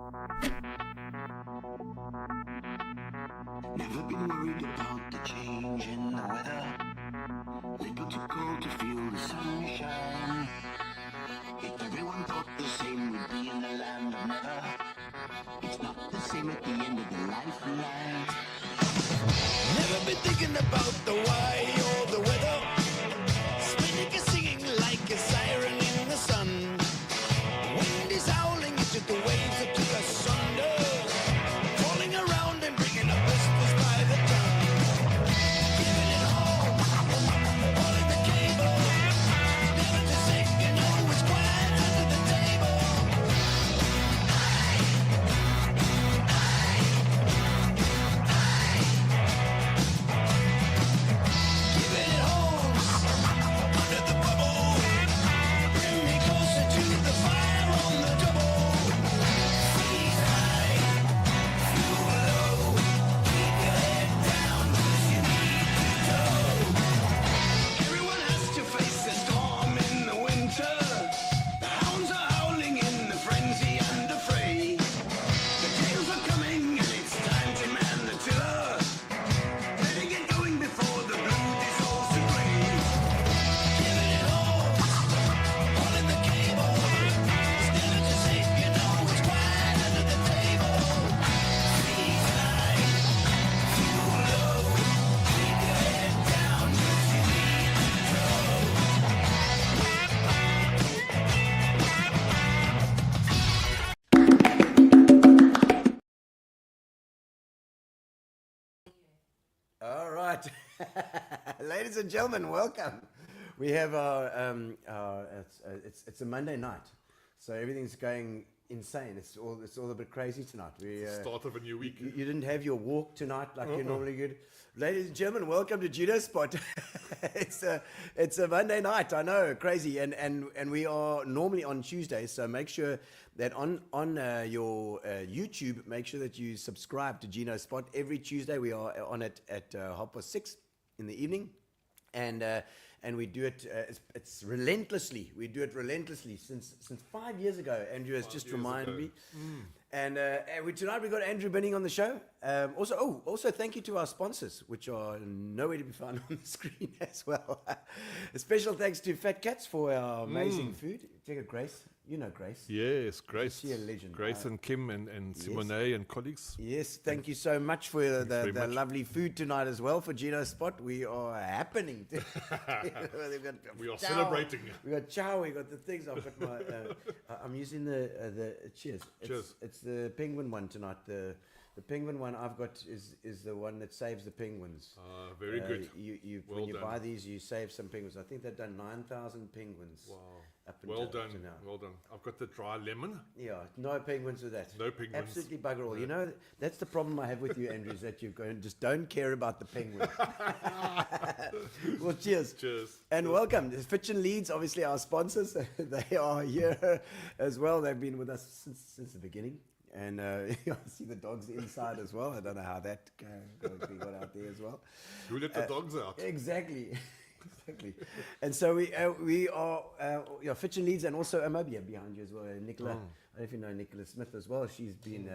Never been worried about the change in the weather. Little too cold to feel the sunshine. If everyone thought the same, we'd be in the land of never. It's not the same at the end of the lifeline. Never been thinking about the why or the weather. Spinning is singing like a siren in the sun. Wind is howling, it's just the waves that took us under. Falling around and bringing up whispers by the ton. Giving it all in the cable. Never to say, you know it's quiet under the table. Giving it all under the bubble. Bring me closer to the fire on the double. Feet high, fuel low. Keep your head down 'cause you need to go. Everyone has to face a storm in the winter. The hounds are howling in the frenzy and the fray. The tails are coming and it's time to man the tiller. Better get going before the blue dissolves to gray. Giving it all in the cable. Never to say, you know it's quiet under the table. Feet high, fuel low. Keep your head down 'cause you need to go. All right, ladies and gentlemen, welcome. We have it's a Monday night, so everything's going insane. It's all a bit crazy tonight. Start of a new week. You didn't have your walk tonight like you normally do. Ladies and gentlemen, welcome to Gino Spot. it's a Monday night. I know, crazy, and we are normally on Tuesdays. So make sure that on your YouTube, make sure that you subscribe to Gino Spot. Every Tuesday we are on it at 6:30 in the evening, and we do it. It's relentlessly. We do it relentlessly since 5 years ago. Andrew has just reminded me. And tonight we got Andrew Binning on the show. Also thank you to our sponsors, which are nowhere to be found on the screen as well. A special thanks to Fat Cats for our amazing food. Check out Grace. You know Grace. Yes, Grace. She's a legend. Grace and Kim and Simone and colleagues. Yes, thank you so much for the lovely food tonight as well for Gino Spot. We are happening. We are celebrating. We got chow, we got the things. I've got my. I'm using the cheers. Cheers. It's the penguin one tonight. The penguin one I've got is the one that saves the penguins. Very good. When you buy these, you save some penguins. I think they've done 9,000 penguins. Wow. Up and Well down done. to now. Well done. I've got the dry lemon. Yeah, no penguins with that. No penguins. Absolutely bugger all. No. You know, that's the problem I have with you, Andrew, is that you just don't care about the penguins. Well, cheers. Cheers. And welcome. Fitch and Leeds, obviously our sponsors. They are here as well. They've been with us since the beginning. And I see the dogs inside as well. I don't know how that got out there as well. Who let the dogs out? Exactly. And so we are Fitch and Leeds, and also Amobia behind you as well. Nicola, I don't know if you know Nicola Smith as well. She's been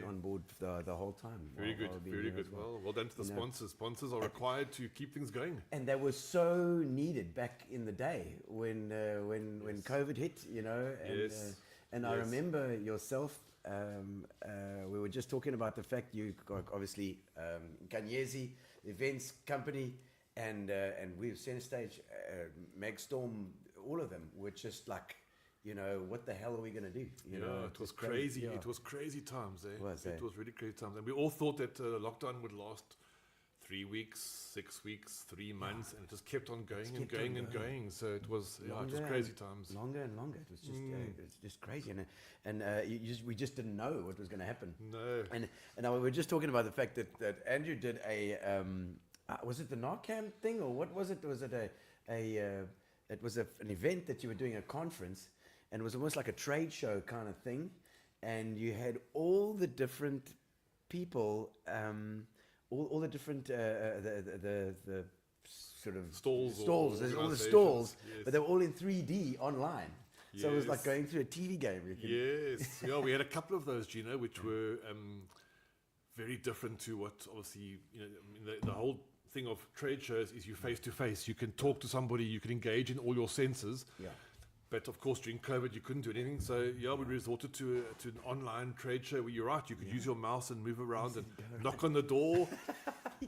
on board the whole time. Very good. Well done to the sponsors. Sponsors are required to keep things going. And they were so needed back in the day when COVID hit, you know. And I remember yourself. We were just talking about the fact you got obviously Inkanyezi events company, and we've Center Stage, Megstorm, all of them were just like, you know, what the hell are we going to do? You know, it was crazy. It was crazy times. It was really crazy times, and we all thought that lockdown would last 3 weeks, 6 weeks, 3 months, and it just kept on going and going. So it was it was crazy times. Longer and longer. It was just crazy, and we just didn't know what was going to happen. No. And we were just talking about the fact that Andrew did a was it the Narcan thing, or what was it? Was it it was an event that you were doing, a conference, and it was almost like a trade show kind of thing, and you had all the different people. All the different the sort of stalls, all the stalls, yes. But they were all in 3D online. So it was like Yes. going through a TV game. You could- Yes, yeah, we had a couple of those, Gino, which were very different to what obviously, I mean, the whole thing of trade shows is you face to face. You can talk to somebody, you can engage in all your senses. Yeah. But of course, during COVID, you couldn't do anything. So yeah, we resorted to an online trade show where you're right, you could use your mouse and move around and knock on the door.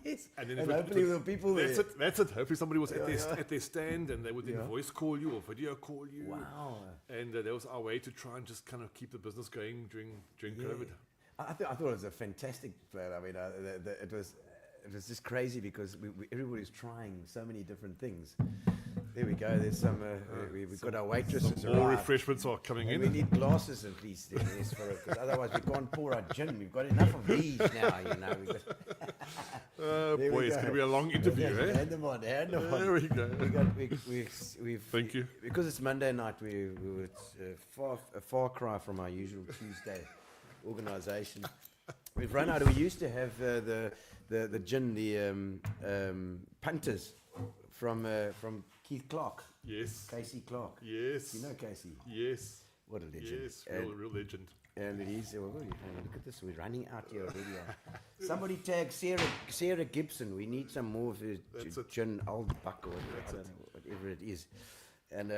Yes. And then And if hopefully there were people that's there. it. That's it. Hopefully somebody was Yeah, yeah. at their stand, and they would then Yeah. voice call you or video call you. Wow. And that was our way to try and just kind of keep the business going during Yeah. COVID. I thought it was a fantastic plan. I mean, it was just crazy because everybody's trying so many different things. There we go. There's some. We've got our waitresses Some more arrived. refreshments are coming And in. we need glasses at least there, yes, for it, because otherwise we can't pour our gin. We've got enough of these now, you know. We've got, Oh There we boy, it's go. going to be a long interview, eh? Hand them on, hand them on. There we go. We've Thank you. because it's Monday night. We were a far cry from our usual Tuesday organisation. We've run out. We used to have the gin, the punters from Keith Clark, Yes. Casey Clark. Yes. You know Casey? Yes. What a legend. Yes. And- Real legend. And it is. Well, look at this. We're running out here already. Somebody tag Sarah Gibson. We need some more of her That's it. gin old buck or whatever it is. And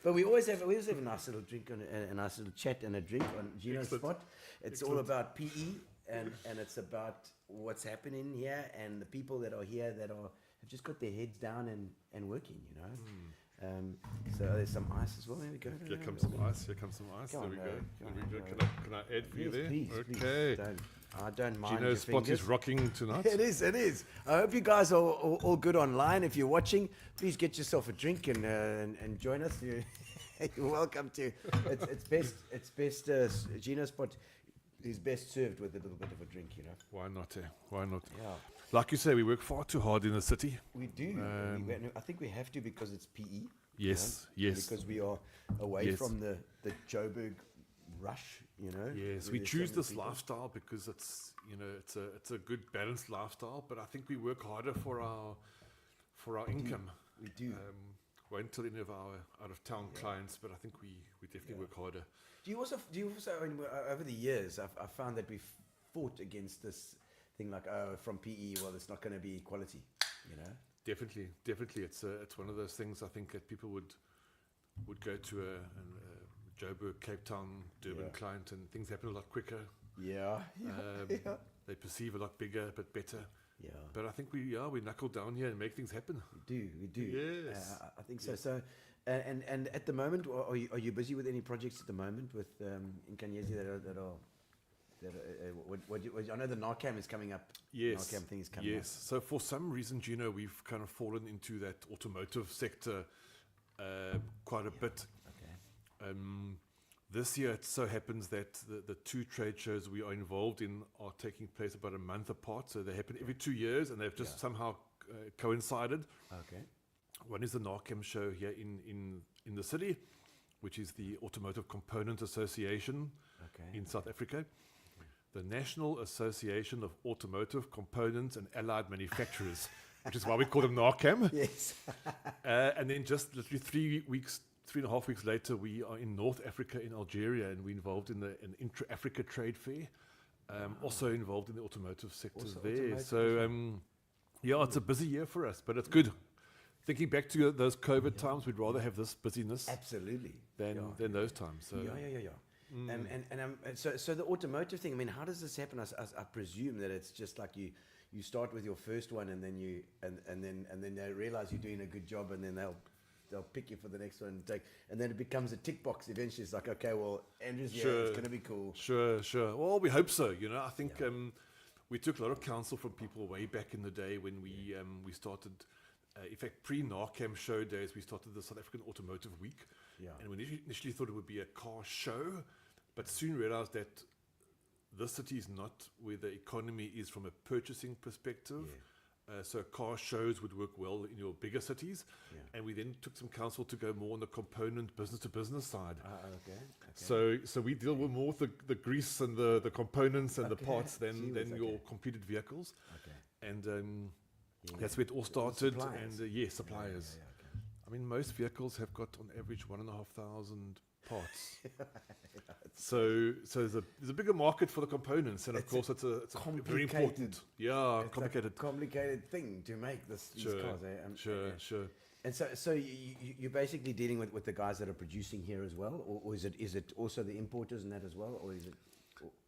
but we always have a nice little drink and a nice little chat and a drink on Gino's Excellent. spot. It's all about PE and it's about what's happening here and the people that are here that have just got their heads down and working. You know. So there's some ice as well. There we go. Here comes some ice. Here comes some ice. Come there on, we go. come There on, we go. go. Can I add for you Yes, there? please, Okay. please. I don't mind. Gino's your spot is fingers. rocking tonight. It is. I hope you guys are all good online. If you're watching, please get yourself a drink and join us. You're welcome to. It's best. Gino's spot is best served with a little bit of a drink. You know. Why not? Why not? Yeah. Like you say, we work far too hard in the city. We do. I think we have to because it's PE. Yes, you know, yes. Because we are away Yes. from the Joburg rush. You know. Yes, where we there's choose so many this people. lifestyle because it's a good balanced lifestyle. But I think we work harder for our income. We do. Won't tell any of our out of town clients, but I think we definitely work harder. Do you also? I mean, over the years, I've found that we've fought against this thing like, oh, from PE, well, it's not going to be equality, you know. Definitely. It's one of those things I think that people would go to a Joburg, Cape Town, Durban Yeah. client, and things happen a lot quicker. Yeah. They perceive a lot bigger, but better. Yeah. But I think we knuckle down here and make things happen. We do. Yes. I think so. So, and at the moment, are you busy with any projects at the moment with Inkanyezi that are I know the Narcam is coming up. Yes. Narcam thing is coming Yes. So for some reason, Gino, we've kind of fallen into that automotive sector quite a bit. Okay. This year, it so happens that the two trade shows we are involved in are taking place about a month apart. So they happen every 2 years, and they've just somehow coincided. Okay. One is the Narcam show here in the city, which is the Automotive Component Association in South Africa. The National Association of Automotive Components and Allied Manufacturers, which is why we call them Narcam. Yes. And then just literally 3.5 weeks later, we are in North Africa, in Algeria, and we're involved in an intra-Africa trade fair. Also involved in the automotive sector Also there. automotive So, it's a busy year for us, but it's good. Thinking back to those COVID times, we'd rather have this busyness Absolutely. than those times. So, Yeah. So the automotive thing. I mean, how does this happen? I presume that it's just like you start with your first one, and then then they realize you're doing a good job, and then they'll pick you for the next one and then it becomes a tick box. Eventually, it's like, okay, well, Andrew's here. It's going to be cool. Sure. Well, we hope so. I think we took a lot of counsel from people way back in the day when we started. In fact, pre-Narcam show days, we started the South African Automotive Week. Yeah. And we initially thought it would be a car show, but soon realized that this city is not where the economy is from a purchasing perspective. So car shows would work well in your bigger cities. And we then took some counsel to go more on the component business-to-business side. Okay. So we deal with more with the grease and the components and the parts than your completed vehicles. Okay. And that's where it all started. Suppliers. And suppliers. I mean, most vehicles have got on average 1,500 parts. So there's a bigger market for the components, and of course it's a very important, complicated thing to make these Sure, cars. Eh? sure. And so you're basically dealing with the guys that are producing here as well, or is it also the importers and that as well, or is it?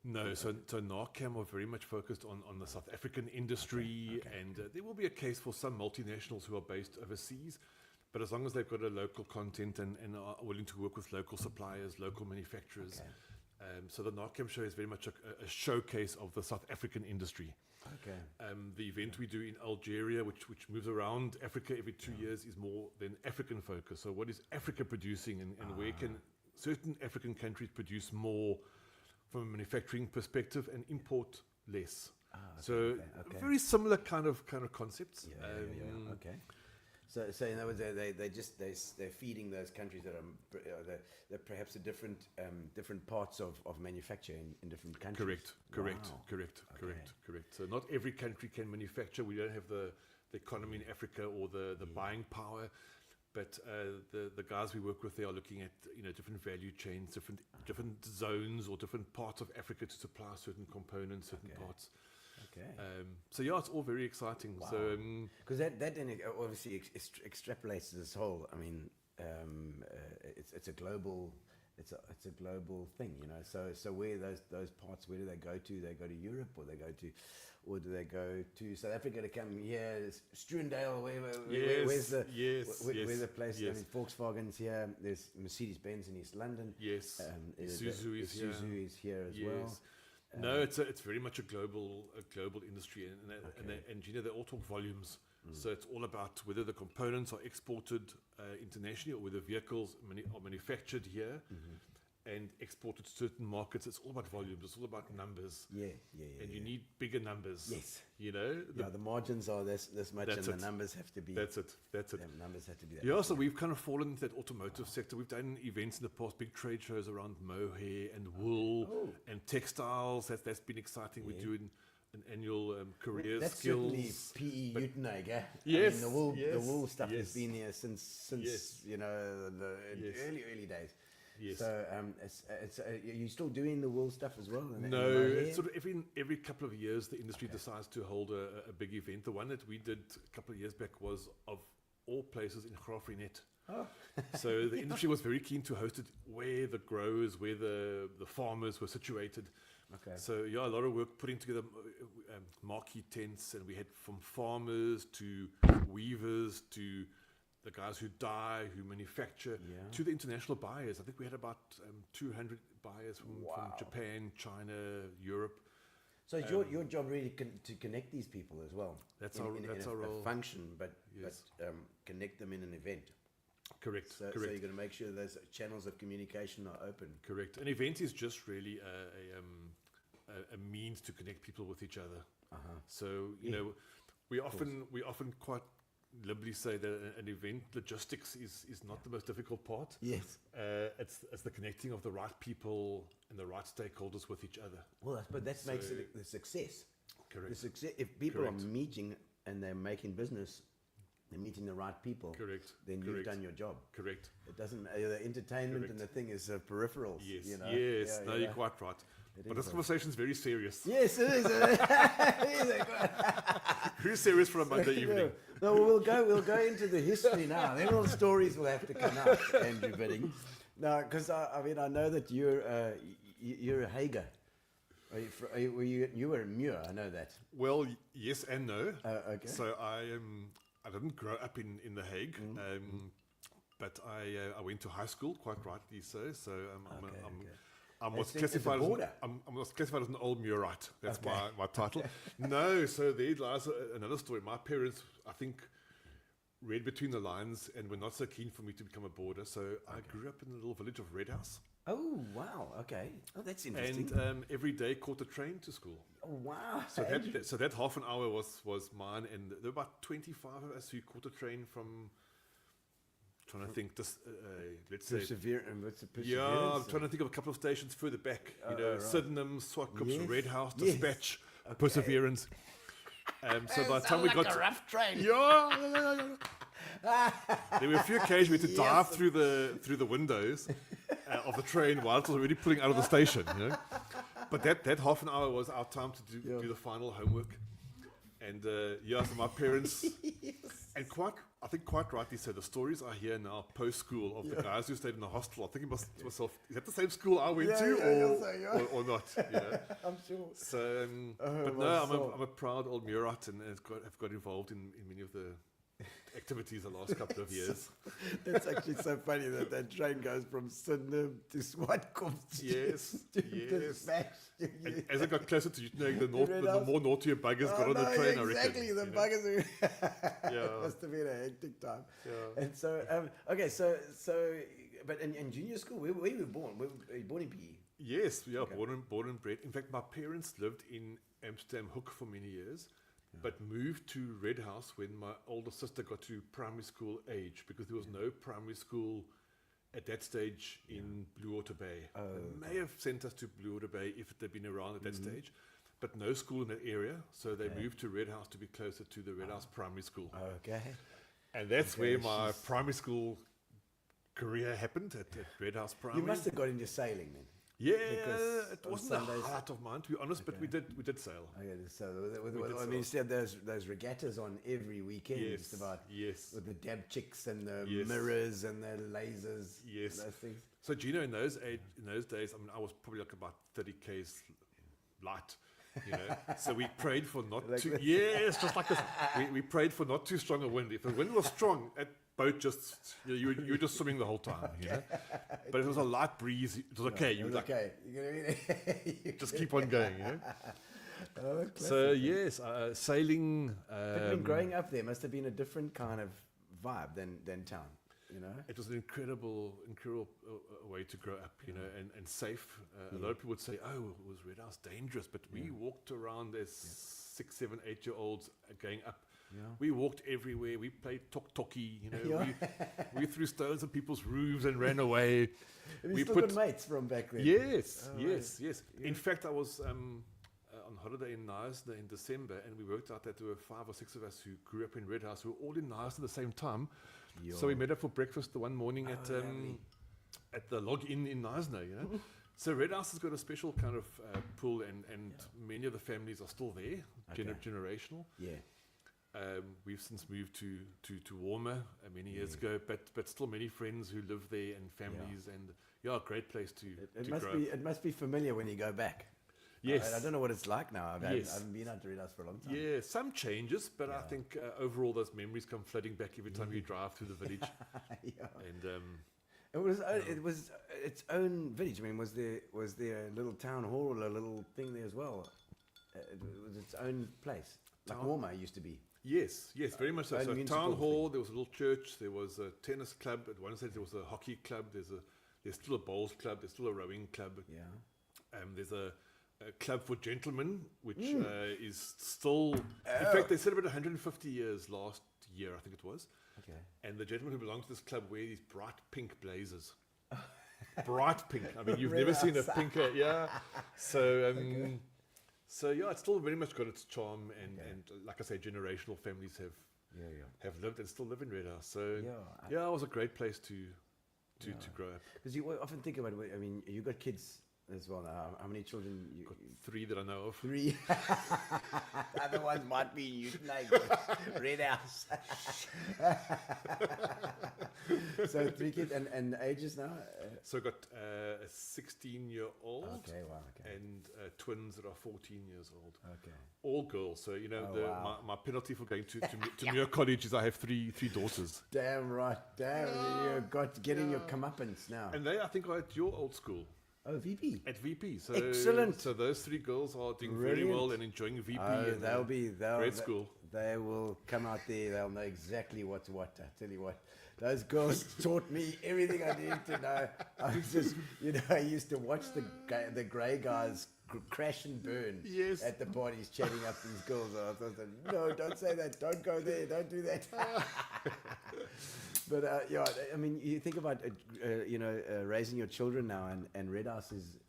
No, so NARCAM are very much focused on the South African industry, and there will be a case for some multinationals who are based overseas, but as long as they've got a local content and are willing to work with local suppliers, local manufacturers. So the NARCAM show is very much a showcase of the South African industry. The event we do in Algeria, which moves around Africa every 2 years, is more than African focus. So what is Africa producing, and where can certain African countries produce more from a manufacturing perspective and import less? Very similar kind of concepts. So in other words, they're feeding those countries that are they're perhaps a different parts of manufacture in different countries. Correct. So not every country can manufacture. We don't have the economy in Africa or the buying power, but the guys we work with, they are looking at different value chains, different zones or different parts of Africa to supply certain components, certain parts. So it's all very exciting. Wow. So because that then obviously extrapolates this whole. I mean, it's a global thing, So where those parts, where do they go to? They go to Europe, or do they go to South Africa to come here? Struendale, where's the place? Yes. I mean, Volkswagen's here. There's Mercedes-Benz in East London. Yes. Isuzu is here as well. No, it's very much a global industry, and Gino, they all talk volumes. So it's all about whether the components are exported internationally, or whether vehicles are manufactured here and exported to certain markets. It's all about volumes. It's all about numbers. And you need bigger numbers. Yes. The margins are this much, and the numbers have to be. That's it. The numbers have to be that. Yeah, so we've kind of fallen into that automotive sector. We've done events in the past, big trade shows around mohair and wool and textiles. That's been exciting. We do an annual career that's skills. That's certainly P.E. Utenhage. Yes. I mean, the wool stuff has been here since the early days. Yes. So are you still doing the wool stuff as well? No, it's sort of every couple of years the industry decides to hold a big event. The one that we did a couple of years back was, of all places, in Graafrenet. So the industry was very keen to host it where the growers, where the farmers were situated. So a lot of work putting together marquee tents, and we had from farmers to weavers to the guys who dye, who manufacture, to the international buyers. I think we had about 200 buyers from Japan, China, Europe. So it's your job really to connect these people as well. That's our role. Function, but connect them in an event. Correct. So you're going to make sure those channels of communication are open. Correct. An event is just really a means to connect people with each other. So we often quite liberally say that an event logistics is not the most difficult part. Yes. It's the connecting of the right people and the right stakeholders with each other. Well, but that makes it the success. Correct. The success, if people are meeting and they're making business, they're meeting the right people. Correct. Then you've done your job. Correct. It doesn't. The entertainment and the thing is peripherals. Yes. Yes. You're quite right. But this conversation is very serious. Yes, it is. Very serious for a Monday evening. No, we'll go into the history now. Then all the stories will have to come out, Andrew Bidding. No, because I know that you're a Hager. You were in Muir, I know that. Well, yes and no. Okay. So I didn't grow up in The Hague, but I went to high school, quite rightly so. So I'm what's classified as an old Muirite. That's my title. No, so there lies another story. My parents, I think, read between the lines and were not so keen for me to become a boarder. So I grew up in the little village of Redhouse. Oh, wow. Okay. Oh, that's interesting. And every day caught a train to school. Oh, wow. So that half an hour was mine. And there were about 25 of us who caught a train from... Trying to think, let's say... Perseverance. Yeah, I'm trying to think of a couple of stations further back. Sydenham, Swartkops, Redhouse, Dispatch, Perseverance. So by the time we got... a rough train. Yeah. There were a few occasions we had to dive through the windows of the train while it was already pulling out of the station, you know. But that half an hour was our time to do the final homework. And so my parents, and I think quite rightly so, the stories I hear now post-school of the guys who stayed in the hostel, I'm thinking to myself, is that the same school I went to or not? You know? I'm sure. So, but no, I'm a proud old Muirite and have got involved in many of the activities the last couple of years. It's actually so funny that train goes from Sydney to Swartkoms. Yes. To Smash. And as I got closer to the more naughtier buggers got on the train, I reckon. Exactly, the buggers. It must have been a hectic time. Yeah. And so, but in junior school, where were you born? Were you born in PE? Yes, born and bred. In fact, my parents lived in Amsterdam Hoek for many years. But moved to Red House when my older sister got to primary school age, because there was no primary school at that stage in Blue Water Bay. They may have sent us to Blue Water Bay if it had been around at that stage, but no school in that area. So they moved to Red House to be closer to the Red House primary school. Okay. And that's where my primary school career happened, at Red House Primary. You must have got into sailing then. Yeah, it wasn't the heart of mine, to be honest, but we did sail. Okay, so you said those regattas on every weekend, just about. Yes. With the dab chicks and the mirrors and the lasers. Yes. Those things. So Gino, in those days, I mean, I was probably like about 30 k's light, you know. So we prayed for not just like this. We prayed for not too strong a wind. If the wind was strong, boat just you were just swimming the whole time, you know. But it was a light breeze. It was okay. You were like, okay. You know what I mean? just keep on going, you know. So yes, sailing. But when growing up there, must have been a different kind of vibe than town, you know. It was an incredible way to grow up, you know, and safe. A lot of people would say, "Oh, was Red House dangerous?" But we walked around as 6, 7, 8-year-olds going up. Yeah. We walked everywhere. We played tok-toki, you know. We threw stones at people's roofs and ran away. We still got mates from back then. Yes. Yeah. In fact, I was on holiday in Knysna in December, and we worked out that there were 5 or 6 of us who grew up in Red House who were all in Knysna at the same time. So we met up for breakfast the one morning at the Log Inn in Knysna, you know. So Red House has got a special kind of pull, and many of the families are still there, generational. Yeah. We've since moved to Warmer many years ago, but still many friends who live there and families, and a great place to grow. It must be familiar when you go back. Yes. I don't know what it's like now. I haven't been out to Red House for a long time. Yeah, some changes, but I think overall those memories come flooding back every time you drive through the village. And it was its own village. I mean, was there a little town hall or a little thing there as well? It was its own place, like Warmer used to be. Yes, very much so. So town hall, there was a little church, there was a tennis club. At one side there was a hockey club. There's still a bowls club. There's still a rowing club. Yeah. There's a club for gentlemen, which is still. In fact, they celebrated 150 years last year, I think it was. Okay. And the gentlemen who belong to this club wear these bright pink blazers. Bright pink. I mean, you've never seen a pinker. Yeah. So. So it's still very much got its charm, and like I say, generational families have lived and still live in Red House. So it was a great place to grow up. Because you often think about it. I mean, you got kids as well now. How many children? You got 3 that I know of. 3. Other ones might be Red House. So 3 kids and ages now. So I got a 16-year-old. Okay, wow. Okay. And twins that are 14 years old. Okay. All girls. So my penalty for going to Muir College is I have 3 daughters. Damn right. You got getting your comeuppance now. And they, I think, are at your old school. Oh, VP. At VP. So excellent. So those 3 girls are doing very well and enjoying VP. Oh, great school. They will come out there. They'll know exactly what's what. I tell you what. Those girls taught me everything I needed to know. I was just, I used to watch the grey guys crash and burn at the parties, chatting up these girls. And I thought, no, don't say that. Don't go there. Don't do that. But I mean, you think about raising your children now, and Red House is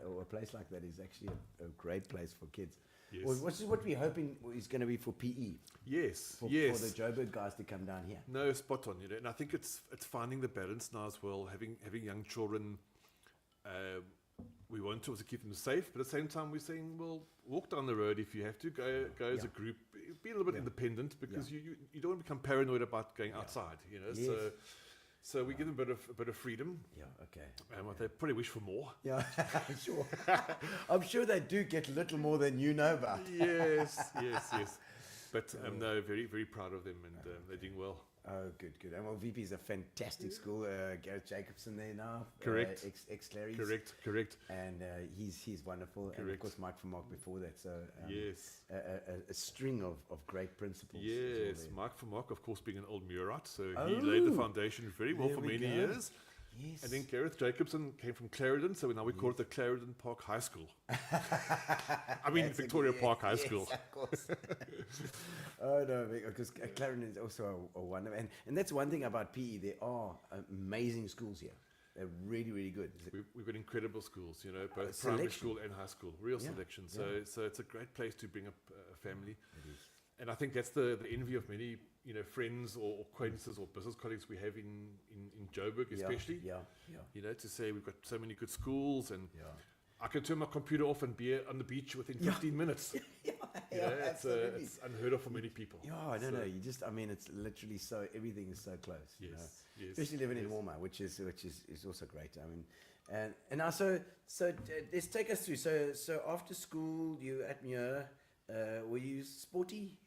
or a place like that is actually a great place for kids. Yes. Well, which is what we're hoping is going to be for PE. Yes, For yes. the Joburg guys to come down here. No, spot on. And I think it's finding the balance now as well. Having young children, we want to also keep them safe, but at the same time we're saying, well, walk down the road if you have to. Go as a group. Be a little bit independent because you don't want to become paranoid about going outside. Yes. So we give them a bit of freedom. Yeah, okay. And what they probably wish for more. Yeah, sure. I'm sure they do get a little more than you know about. Yes. But no, very, very proud of them, and they're doing well. Oh, good. And well, VP is a fantastic school. Gareth Jacobson there now. Correct. Ex-Clary's. Correct. And he's wonderful. And of course, Mike from Mark before that. So Yes. a string of great principles. Yes, Mark for Mark, of course, being an old Muirite, so he laid the foundation very well There for we many go. years. Yes. And then Gareth Jacobson came from Clarendon, so now we call it the Clarendon Park High School. I mean, Victoria Park High School. Yes, of course. Oh, no, because Clarendon is also a wonder. And that's one thing about PE. There are amazing schools here. They're really, really good. We've got incredible schools, both primary school and high school, real selection. So it's a great place to bring up a family. And I think that's the envy of many, friends or acquaintances or business colleagues we have in Joburg, especially. Yeah. To say we've got so many good schools, and I can turn my computer off and be on the beach within 15 minutes. Absolutely. It's unheard of for many people. Yeah, no. You just, it's literally everything is so close. Yes. Especially living in Walmart, which is also great. I mean, and now so let's take us through. So after school, you at Muir, were you sporty?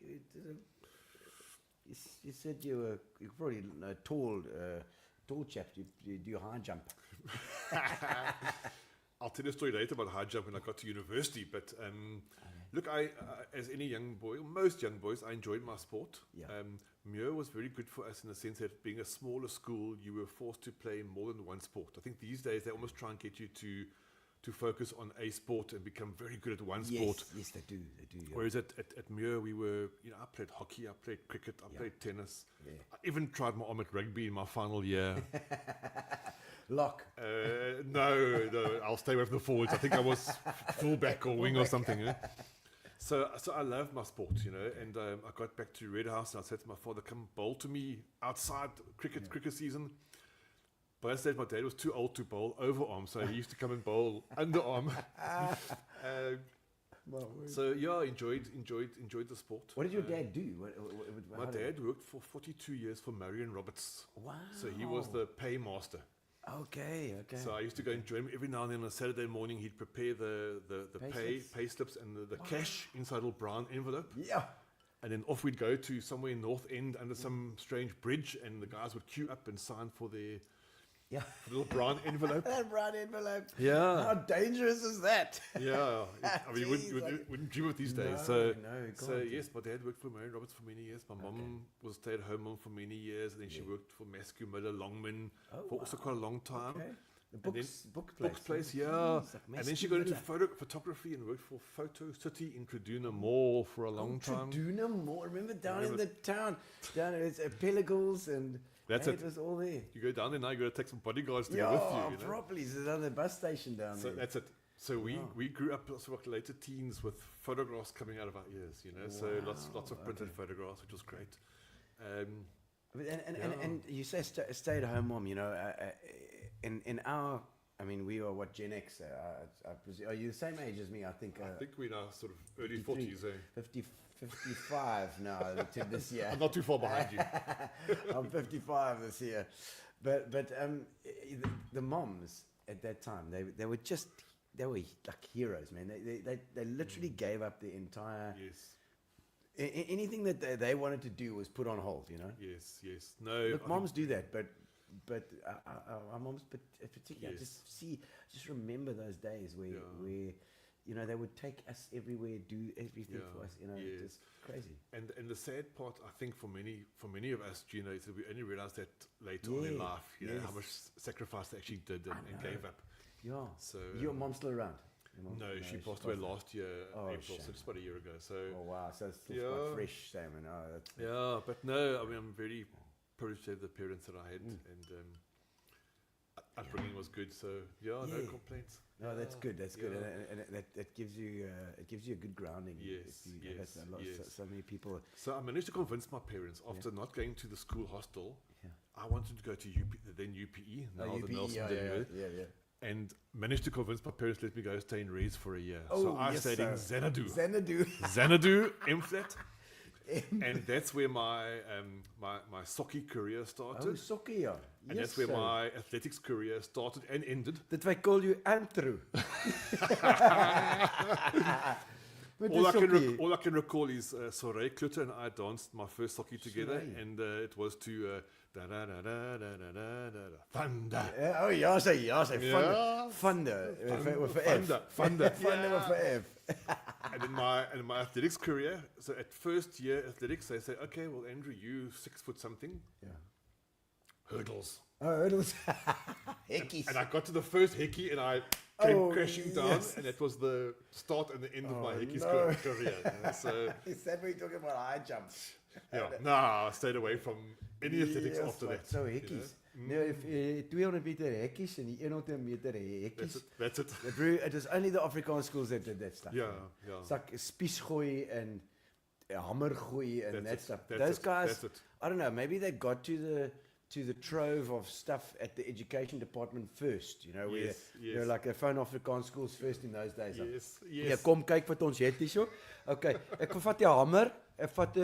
You said you're probably a tall chap. You do high jump. I'll tell you a story later about high jump when I got to university. But look, I as any young boy, or most young boys, I enjoyed my sport. Yeah. Muir was very good for us in the sense that being a smaller school, you were forced to play more than one sport. I think these days they almost try and get you to focus on a sport and become very good at one sport. Yes, they do. Yeah. Whereas at Muir, we were, I played hockey, I played cricket, I played tennis. Yeah. I even tried my arm at rugby in my final year. Lock. No, I'll stay away from the forwards. I think I was fullback or wing or something. So I love my sport, and I got back to Red House and I said to my father, come bowl to me outside cricket season. By that stage, my dad was too old to bowl overarm, so he used to come and bowl underarm. So enjoyed the sport. What did your dad do? My dad worked for 42 years for Marion Roberts. Wow. So he was the paymaster. Okay. So I used to go and join him every now and then on a Saturday morning. He'd prepare the pay slips and the cash inside a little brown envelope. Yeah. And then off we'd go to somewhere in North End under some strange bridge, and the guys would queue up and sign for their little brown envelope. That brown envelope. Yeah. How dangerous is that? Yeah. I mean, you wouldn't dream of these days. So can't. my dad worked for Marion Roberts for many years. My mom was a stay-at-home mom for many years, and then she worked for Maskew Miller Longman for also quite a long time. Okay. The And then books place, yeah. Jeez, like And then she got into Maskew photography and worked for Photo City in Traduna Mall for a long time. Traduna Mall. Remember down in the town, down it's Pelagos and That's it was all there. You go down there now, you got to take some bodyguards to go with you. Properly. It's on the bus station down So there. that's it. So we grew up sort of later teens with photographs coming out of our ears, So lots of printed photographs, which was great. And you say stay at home mom, in our, we are what, Gen X? I presume, are you the same age as me? I think we're now sort of early 40s. 55 now this year. I'm not too far behind you. I'm 55 this year. But the moms at that time, they were like heroes, man. They literally gave up the entire... Yes. Anything that they wanted to do was put on hold, Yes. No. Look, moms do that, but our moms, particularly, just remember those days where they would take us everywhere, do everything for us. Just crazy. And the sad part, I think, for many of us, Gino, is that we only realized that later on in life. How much sacrifice they actually did and gave up. Yeah. So your mom's still around? No, she passed away last year, April, so just about a year ago. So. Oh wow! So it's still quite fresh, Simon. But no, I'm very privileged to have the parents that I had, and upbringing was good. So no complaints. No, that's good. That's good, and that gives you a good grounding. Yes, yes, So many people. So I managed to convince my parents after not going to the school hostel. Yeah. I wanted to go to then UPE, now the UPE, Nelson yeah. and managed to convince my parents to let me go stay in Res for a year. Oh, so I yes, stayed in Xanadu. Xanadu, M-flat. And that's where my soccer career started. Oh, soccer, yeah. And that's where my athletics career started and ended. That wij call you Andrew. All I can recall is Sorey Klutter and I danced my first soccer together, and it was to Thunder. Oh, ja, say Thunder. With F. Thunder. And in my athletics career, so at first year athletics, they say, okay, well, Andrew, you 6 foot something. Yeah. Hurdles. Oh, hurdles. Hekkies. And I got to the first hickey and I came crashing down, and that was the start and the end of my hickeys career. So is that what you're talking about? High jumps. I stayed away from any athletics after that. So hekkies. Nou, if 200 meter hekkies and 100 meter hekkies. That's it. It was only the Afrikaans schools that did that stuff. Yeah. It's like spiesgooi and hammergooi and that stuff. Those Those guys, that's it. I don't know, maybe they got to the trove of stuff at the education department first, where you know, like they phone Afrikaans schools first in those days. Yes. Ja, kom kyk wat ons het hierso. Okay, ek vat die hamer, ek vat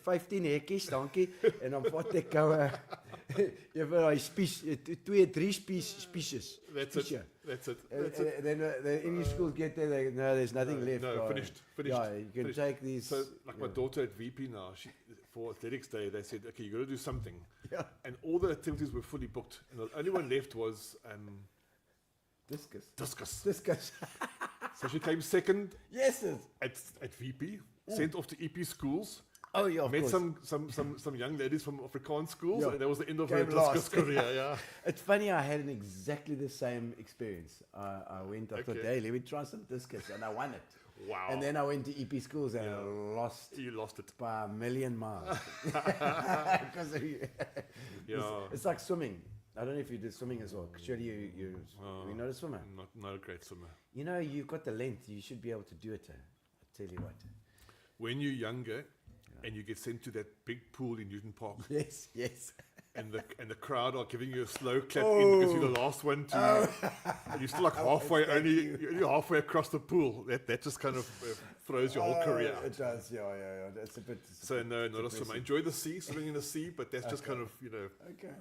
15 hekkies, dankie, en dan vat ek jy wil daai spies 2-3 spieces. That's it. And then the English schools get there, no, there's nothing left. No, finished. Yeah, you can take these. So, like my daughter at VP now, for athletics day, they said, okay, you got to do something. Yeah. And all the activities were fully booked. And the only one left was Discus. So she came second Yes. at VP, sent off to EP schools. Oh yeah, of Met course. some young ladies from Afrikaans schools, Yeah. and that was the end of Came her last. discus career. Yeah. It's funny, I had exactly the same experience. I thought, Okay. hey, let me try some discus, and I won it. Wow. And then I went to EP schools and I lost You lost it. by a million miles. Because it's like swimming. I don't know if you did swimming as well. Surely you're not a swimmer. Not a great swimmer. You've got the length. You should be able to do it. I tell you what. When you're younger, and you get sent to that big pool in Newton Park, Yes. and the crowd are giving you a slow clap in because you're the last one to, and you're still like halfway, you're halfway across the pool. That just kind of throws your whole career out. It does, yeah. That's a bit. So no, not a swimmer. I enjoy the sea, swimming in the sea, but that's just kind of Okay.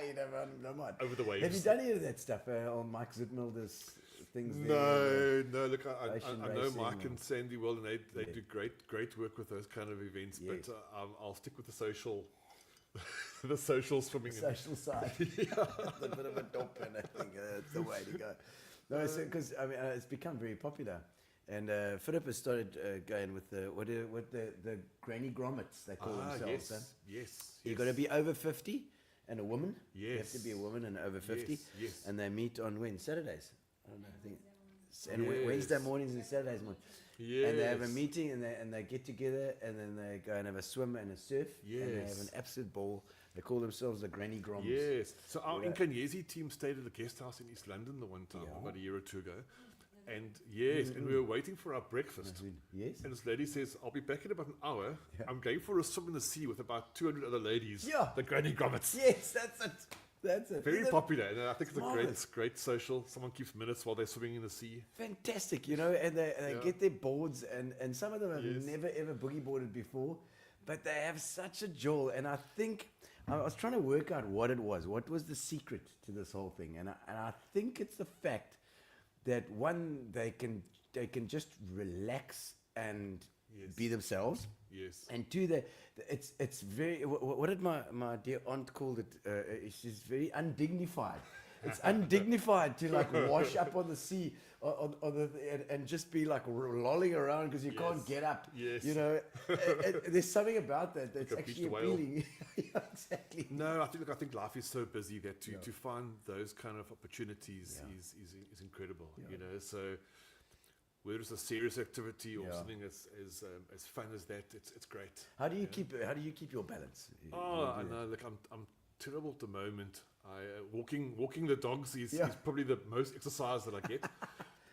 You never mind. over the waves. Have you done any of that stuff on Mike Zitmelder's things? No. Look, I Ocean know racing Mike and Sandy well, and they do great work with those kind of events. Yes. But I'll stick with the social, the social swimming. Social side. A bit of a dop, and I think that's the way to go. No, because it's become very popular, and Philip has started going with the granny grommets they call themselves. Yes. You got to be over 50 and a woman. Yes. You have to be a woman and over 50. Yes. And they meet on Saturdays. I don't know. I think. And Yes. Wednesday mornings and Saturdays mornings. Yes. And they have a meeting and they get together and then they go and have a swim and a surf. Yes. And they have an absolute ball. They call themselves the Granny Groms. Yes. So our Yeah. Inkanyezi team stayed at the guest house in East London the one time, Yeah. about a year or two ago. And and we were waiting for our breakfast. Yes. And this lady says, I'll be back in about an hour. Yeah. I'm going for a swim in the sea with about 200 other ladies. Yeah. The Granny Grommets. Yes, that's it. That's it. Very Isn't it popular. And I think it's marvelous? a great social. Someone keeps minutes while they're swimming in the sea. Fantastic, and they get their boards, and some of them have Yes. never ever boogie boarded before, but they have such a joy. And I think I was trying to work out what it was. What was the secret to this whole thing? And I think it's the fact that one, they can just relax and Yes. be themselves. Yes. And two, it's very. What did my dear aunt called it? She's very undignified. It's undignified to like wash up on the sea and just be like lolling around because you can't get up. Yes. There's something about that that's Like a actually beached whale. appealing. Yeah, exactly. No, I think life is so busy that to find those kind of opportunities is incredible. So whether it's a serious activity or something as fun as that, it's great. How do you keep your balance? Oh, I know. Look, I'm terrible at the moment. Walking the dogs is probably the most exercise that I get.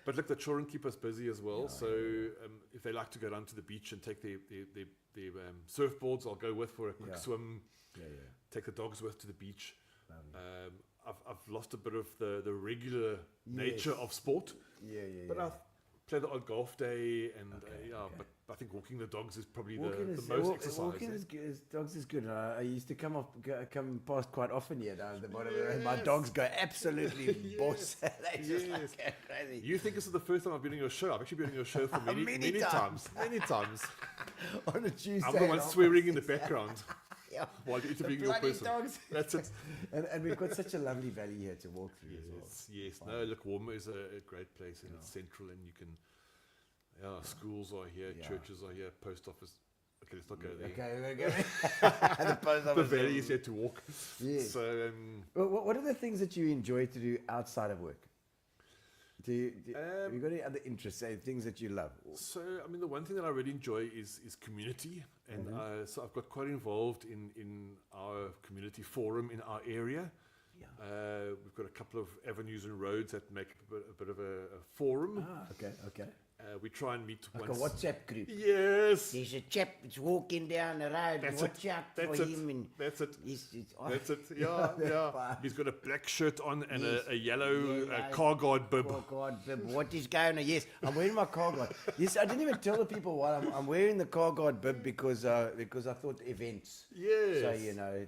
But look, the children keep us busy as well. If they like to go down to the beach and take their surfboards, I'll go with for a quick swim. Take the dogs with to the beach. I've lost a bit of the regular nature of sport. But I play the odd golf day, and but I think walking the dogs is probably the most exercise. Walking dogs is good. I used to come past quite often here down at the bottom. And my dogs go absolutely boss. They just like crazy. You think this is the first time I've been on your show? I've actually been on your show for many times. Many times. On a Tuesday. I'm the one swearing in the background. While interviewing your person. Dogs. That's it. and we've got such a lovely valley here to walk through as well. Yes. No, look, Warmer is a great place, and it's central, and you can. Schools are here, churches are here, post office. Okay, let's not go there. Okay. The post office. The valley is here to walk. Yes. So, what are the things that you enjoy to do outside of work? Have you got any other interests, things that you love? So, I mean, the one thing that I really enjoy is community. And so I've got quite involved in our community forum in our area. We've got a couple of avenues and roads that make a bit of a forum. Okay. We try and meet like once. a WhatsApp group. Yes. There's a chap that's walking down the road. Watch out for him. And That's it. That's it. Yeah. He's got a black shirt on and a yellow car guard bib. Car guard bib. What is going on? Yes, I'm wearing my car guard. Yes, I didn't even tell the people why I'm wearing the car guard bib because I thought events. Yes. So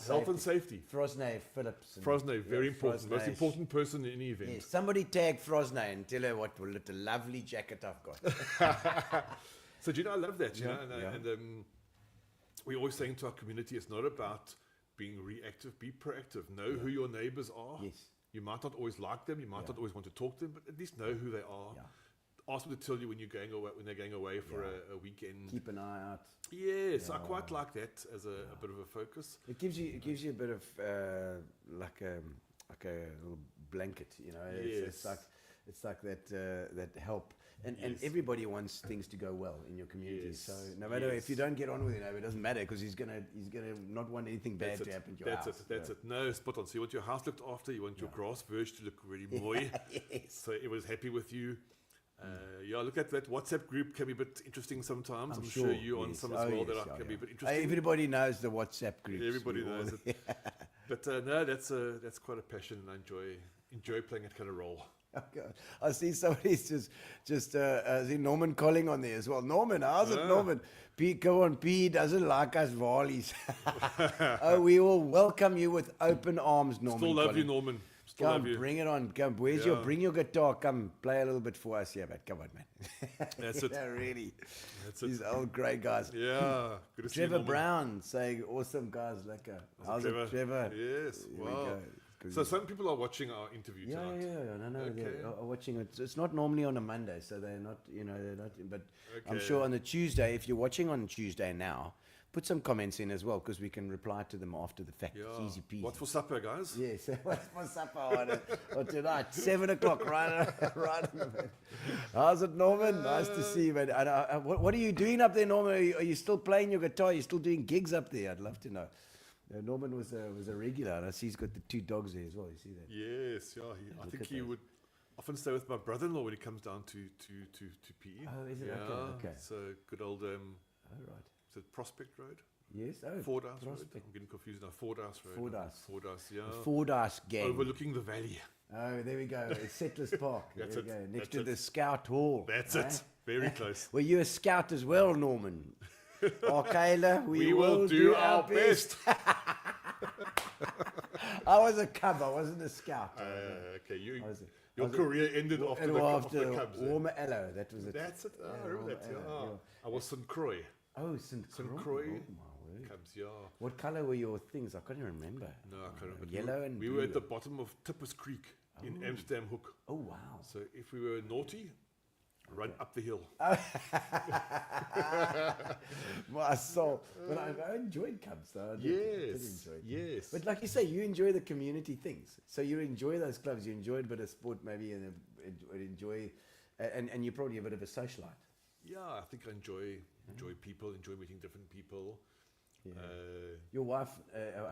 health and safety. Frosnay Phillips. Frosnay, very important. Most important person in any event. Yes. Somebody tag Frosnay and tell her what a lovely jacket I've got. So, Gino, I love that, and we're always saying to our community, it's not about being reactive, be proactive. Know who your neighbors are. Yes. You might not always like them, you might not always want to talk to them, but at least know who they are. Ask them to tell you when you're going away, when they're going away for a weekend. Keep an eye out. Yes, I quite like that as a bit of a focus. It gives you a bit of like a little blanket, It's like that help. And everybody wants things to go well in your community. So no matter if you don't get on with it, it doesn't matter because he's gonna not want anything bad to happen to your house. That's it. No, spot on. So you want your house looked after. You want your grass verge to look really moist. So it was happy with you. Look at that WhatsApp group can be a bit interesting sometimes. I'm sure you're on some as well that can be a bit interesting. Everybody knows the WhatsApp group. Everybody knows it. But no, that's quite a passion, and I enjoy playing that kind of role. Oh God. I see somebody's just see Norman calling on there as well. Norman, how's it, Norman? Go on, P doesn't like us Walies. We will welcome you with open arms, Norman. Still love you, Norman. Come, bring it on. Come, bring your guitar. Come, play a little bit for us here, but come on, man. That's it. Really. That's it. These old grey guys. Yeah. Good to see you, Trevor Brown saying, awesome guys, like how's it, Trevor? Yes. Wow. So some people are watching our interview tonight. No, they're watching it. It's not normally on a Monday, so they're not, but I'm sure on the Tuesday, if you're watching on Tuesday now, put some comments in as well, because we can reply to them after the fact. It's easy peasy. What's for supper, guys? Yes, what's for supper on tonight? 7 o'clock, right in the bed. How's it, Norman? Nice to see you, man. What are you doing up there, Norman? Are you still playing your guitar? Are you still doing gigs up there? I'd love to know. Norman was a regular, and I see he's got the 2 dogs there as well. You see that? Yes, I think he would often stay with my brother-in-law when he comes down to PE. Oh, is it? Okay. So good old. Right. Is it Prospect Road? Yes. Fordhouse Road. I'm getting confused now. Fordhouse Road. Fordhouse. Yeah. Fordhouse gang. Overlooking the valley. Oh, there we go. It's Settlers Park. That's there it. We go. Next That's to it. the Scout Hall. That's it. Very close. Were you a scout as well, Norman? Kayla, we will do our best. I was a cub. I wasn't a scout. Okay, your career ended after the Cubs. Warmer Ello, that was it. That's it. I remember that. I was St. Croix. Oh, St. Croix. Oh, my word. Cubs, yeah. What colour were your things? I can't even remember. No, I can't remember. Yellow and we blue. were at the bottom of Tippers Creek in Amsterdam Hook. Oh, wow. So if we were naughty, run up the hill. My soul. But I enjoyed Cubs, though. I did enjoy it. Yes. But like you say, you enjoy the community things. So you enjoy those clubs. You enjoy a bit of sport, maybe, and enjoy, and you're probably a bit of a socialite. Yeah, I think I enjoy people, enjoy meeting different people. Your wife,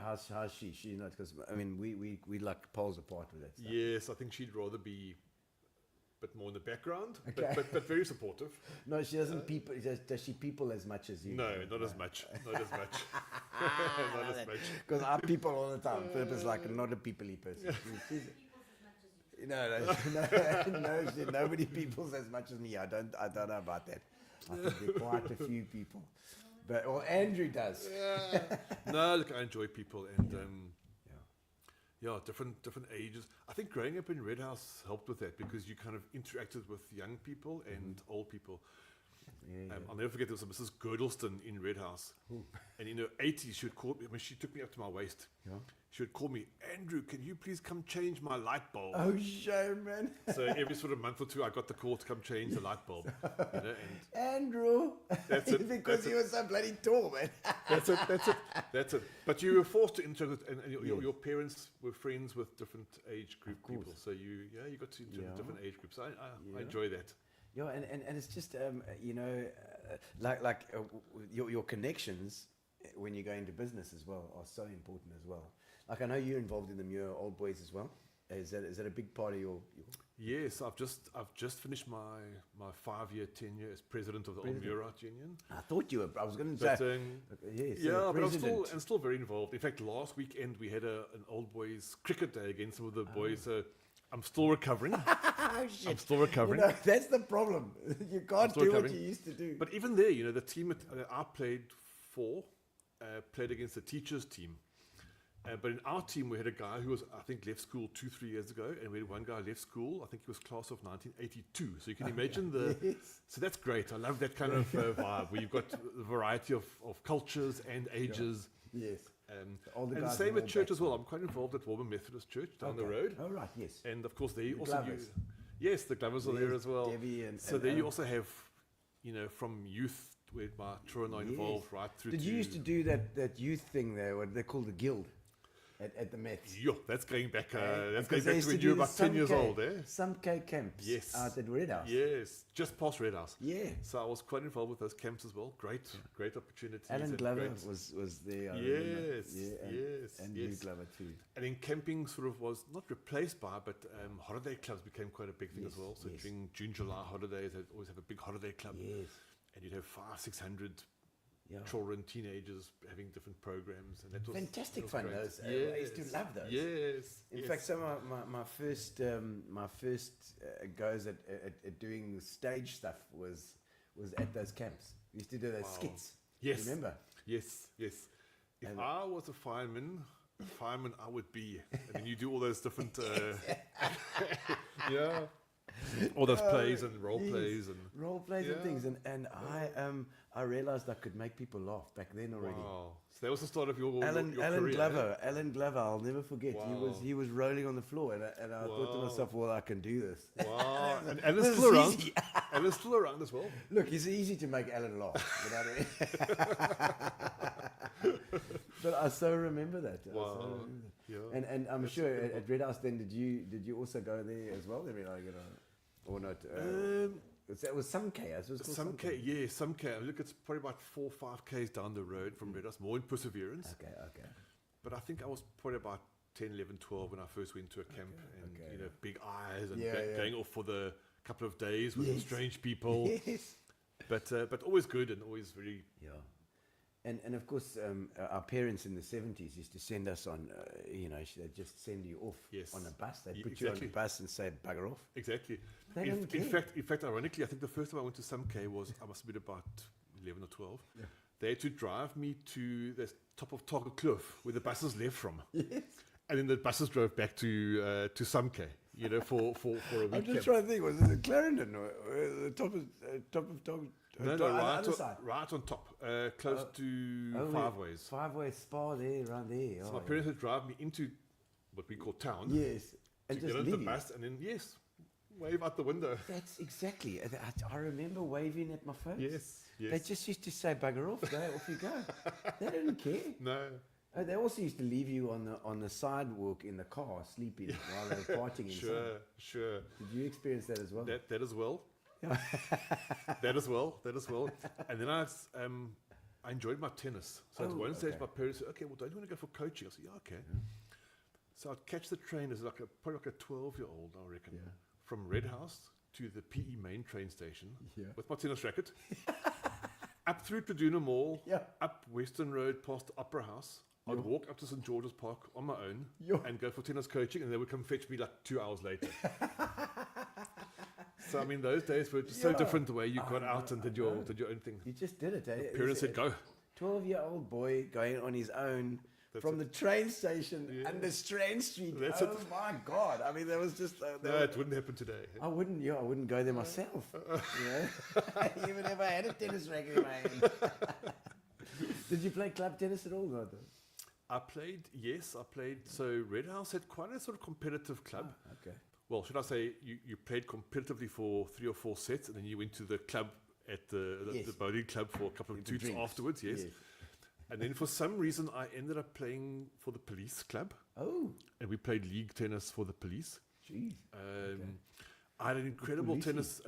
how's she? She not, because I mean we like poles apart with that stuff. Yes, I think she'd rather be a bit more in the background, Okay. but very supportive. No, she doesn't people. Does she people as much as you? No, not as much. Not as much. Not as much. Because I people all the time. Philip is like not a people-y person. No, nobody peoples as much as me. I don't know about that. I think there are quite a few people, or Andrew does. No, look, I enjoy people and different ages. I think growing up in Red House helped with that because you kind of interacted with young people and old people. I'll never forget there was a Mrs. Girdleston in Red House. And in her 80s, she would call me. I mean, she took me up to my waist. Yeah. She would call me, Andrew, can you please come change my light bulb? Oh, shame, man. So every sort of month or two, I got the call to come change the light bulb. You know, and Andrew. That's it. Because That's you were so bloody tall, man. That's it. But you were forced to interact with, and your parents were friends with different age group people. So you got to interact with different age groups. I enjoy that. Yeah, and it's just your connections when you go into business as well are so important as well. Like I know you're involved in the Muir Old Boys as well. Is that a big part of your? Yes, I've just finished my 5-year tenure as president of the Old Muir Art Union. I thought you were. I was going to say. Yes. But I'm still very involved. In fact, last weekend we had an Old Boys cricket day against some of the boys. I'm still recovering. Oh, shit. I'm still recovering. That's the problem. You can't do what you used to do. But even there, the team I played for played against the teachers' team. But in our team, we had a guy who was, I think, left school 2-3 years ago, and we had one guy left school. I think he was class of 1982. So you can imagine Yes. So that's great. I love that kind of vibe where you've got a variety of cultures and ages. Yes. And the same at church as well. I'm quite involved at Warburton Methodist Church down the road. Oh, right, yes. And of course, they also Glovers. use. Yes, the Glovers are there as well. Debbie and there you Alan. also have, from youth where my children are involved right through Did you used to do that youth thing there, what they call the guild at the Mets? Yo, that's going back. That's Because going they back used to when do you were the about 10 years Some old, eh? Some K camps Yes. out at Red House. Yes, just past Red House. Yeah. So I was quite involved with those camps as well. Great opportunities. Alan and Glover great- was there. I Yes, remember. yes, And yes. Lou Glover too. And then camping sort of was not replaced by, but holiday clubs became quite a big thing as well. So yes. during June, July holidays, they'd always have a big holiday club. Yes. And you'd have 500-600 Yeah. children, teenagers having different programs. And that was Fantastic was fun. great. Those. I used to love those. Yes. In yes. fact, some of my first goes at doing stage stuff was at those camps. We used to do those skits. Yes. Remember? Yes. If I was a fireman I would be. And then you do all those different, all those plays and role plays and role plays and things. And I realized I could make people laugh back then already. wow. So that was the start of your Alan career. Glover, Alan Glover, I'll never forget. Wow. He was rolling on the floor, and I thought to Wow. myself, well, I can do this. Wow. And Alan's This still is around. easy. Alan's still around as well. Look, it's easy to make Alan laugh, you know what I mean? But I so remember that. Wow. Yeah. And I'm sure at Red House then, did you also go there as well? I mean, or not? It was some chaos. It was called Some K, yeah, some K. Look, it's probably about 4 or 5 Ks down the road from Red House, more in Perseverance. Okay. But I think I was probably about 10, 11, 12 when I first went to a camp and, big eyes and going off for the couple of days with strange people. Yes. But always good and always very... Yeah. And of course, our parents in the 70s used to send us on, they'd just send you off on a bus. They'd put you on a bus and say, bugger off. Exactly. They In don't care. fact, ironically, I think the first time I went to some K was, I must have been about 11 or 12. Yeah. They had to drive me to the top of Target Cliff, where the buses left from. Yes. And then the buses drove back to some K, for a weekend. I'm just trying to think, was it Clarendon or the top of No, on the other right, side? right on top, close to Five Ways. Five Ways Spa there, around there. So my parents would drive me into what we call town. Yes. And to just get into leave the you. bus and then, wave out the window. That's exactly. I remember waving at my folks. Yes. They just used to say, bugger off, off you go. They didn't care. No. They also used to leave you on the sidewalk in the car, sleeping while they were partying inside. Sure. Did you experience that as well? That as well. that as well. And then I I enjoyed my tennis. So at one stage, my parents said, okay, well, don't you want to go for coaching? I said, yeah, okay. So I'd catch the train as probably like a 12-year-old, I reckon, from Red House to the PE main train station with my tennis racket, up through Kaduna Mall, up Western Road past the Opera House. I'd walk up to St. George's Park on my own and go for tennis coaching, and they would come fetch me like 2 hours later. So, I mean, those days were just so different the way you got out and did your own thing. You just did it, eh? Parents said, go. 12-year-old boy going on his own from the train station under Strand Street. My God. I mean, there was just... no, it wouldn't happen today. I wouldn't go there myself. Even if I had a tennis racket in my hand. Did you play club tennis at all, Gordon? I played. So Red House had quite a sort of competitive club. Okay. Well, should I say you played competitively for 3 or 4 sets, and then you went to the club at the bowling club for a couple of toots afterwards, yes. And then for some reason, I ended up playing for the police club. Oh. And we played league tennis for the police. Jeez. I had an incredible tennis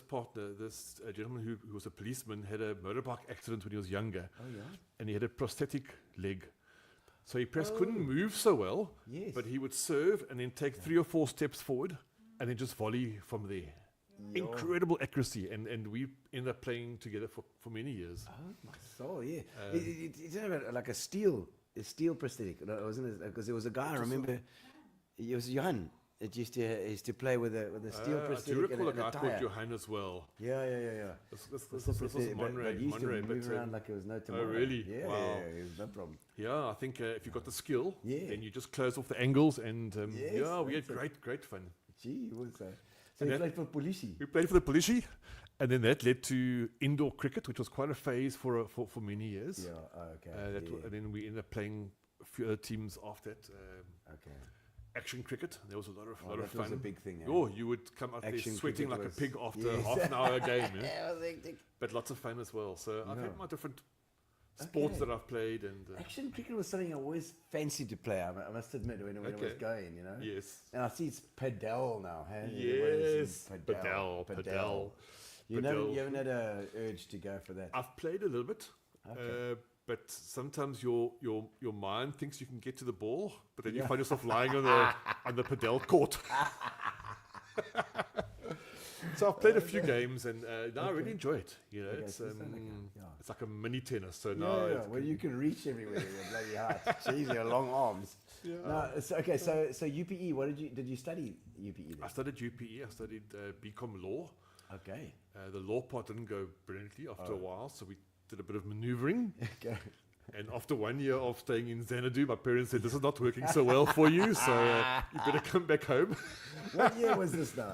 partner. This gentleman who was a policeman had a motorbike accident when he was younger. Oh, yeah. And he had a prosthetic leg. So he perhaps couldn't move so well, but he would serve and then take 3 or 4 steps forward and then just volley from there. Incredible accuracy, and we ended up playing together for many years. Oh my soul, yeah. It's like a steel prosthetic, wasn't it? Because there was a guy I remember. It was Johan. It used to play with a steel prosthetic. I do recall a guy called Johan as well. Yeah. This was Monterey. But he used to move around like it was no tomorrow. Oh, really? Yeah, wow. It was no problem. Yeah, I think if you got the skill, then you just close off the angles, and we had great fun. Gee, you would say. So you played for Politie? We played for the Politie, and then that led to indoor cricket, which was quite a phase for many years. Yeah, okay. And then we ended up playing a few other teams after that. Action cricket, there was a lot of fun. That was a big thing. Oh, you would come out there sweating like a pig after half an hour game. Yeah, it was hectic. But lots of fun as well. So I've had my different sports that I've played. And action cricket was something I always fancied to play. I must admit when it was going, you know. Yes. And I see it's padel now. Hey? Yes, padel. You haven't had an urge to go for that. I've played a little bit. But sometimes your mind thinks you can get to the ball, but then you find yourself lying on the padel court. So I've played a few games, and now I really enjoy it. You know, it's like a mini tennis. So now, well, you can reach everywhere with your bloody heart. Jeez, your long arms. Yeah. No, so UPE. What did you study UPE then? I studied UPE. I studied BCom law. Okay. The law part didn't go brilliantly after a while, so we did a bit of maneuvering. Okay. And after 1 year of staying in Xanadu, my parents said, this is not working so well for you, so you better come back home. What year was this now?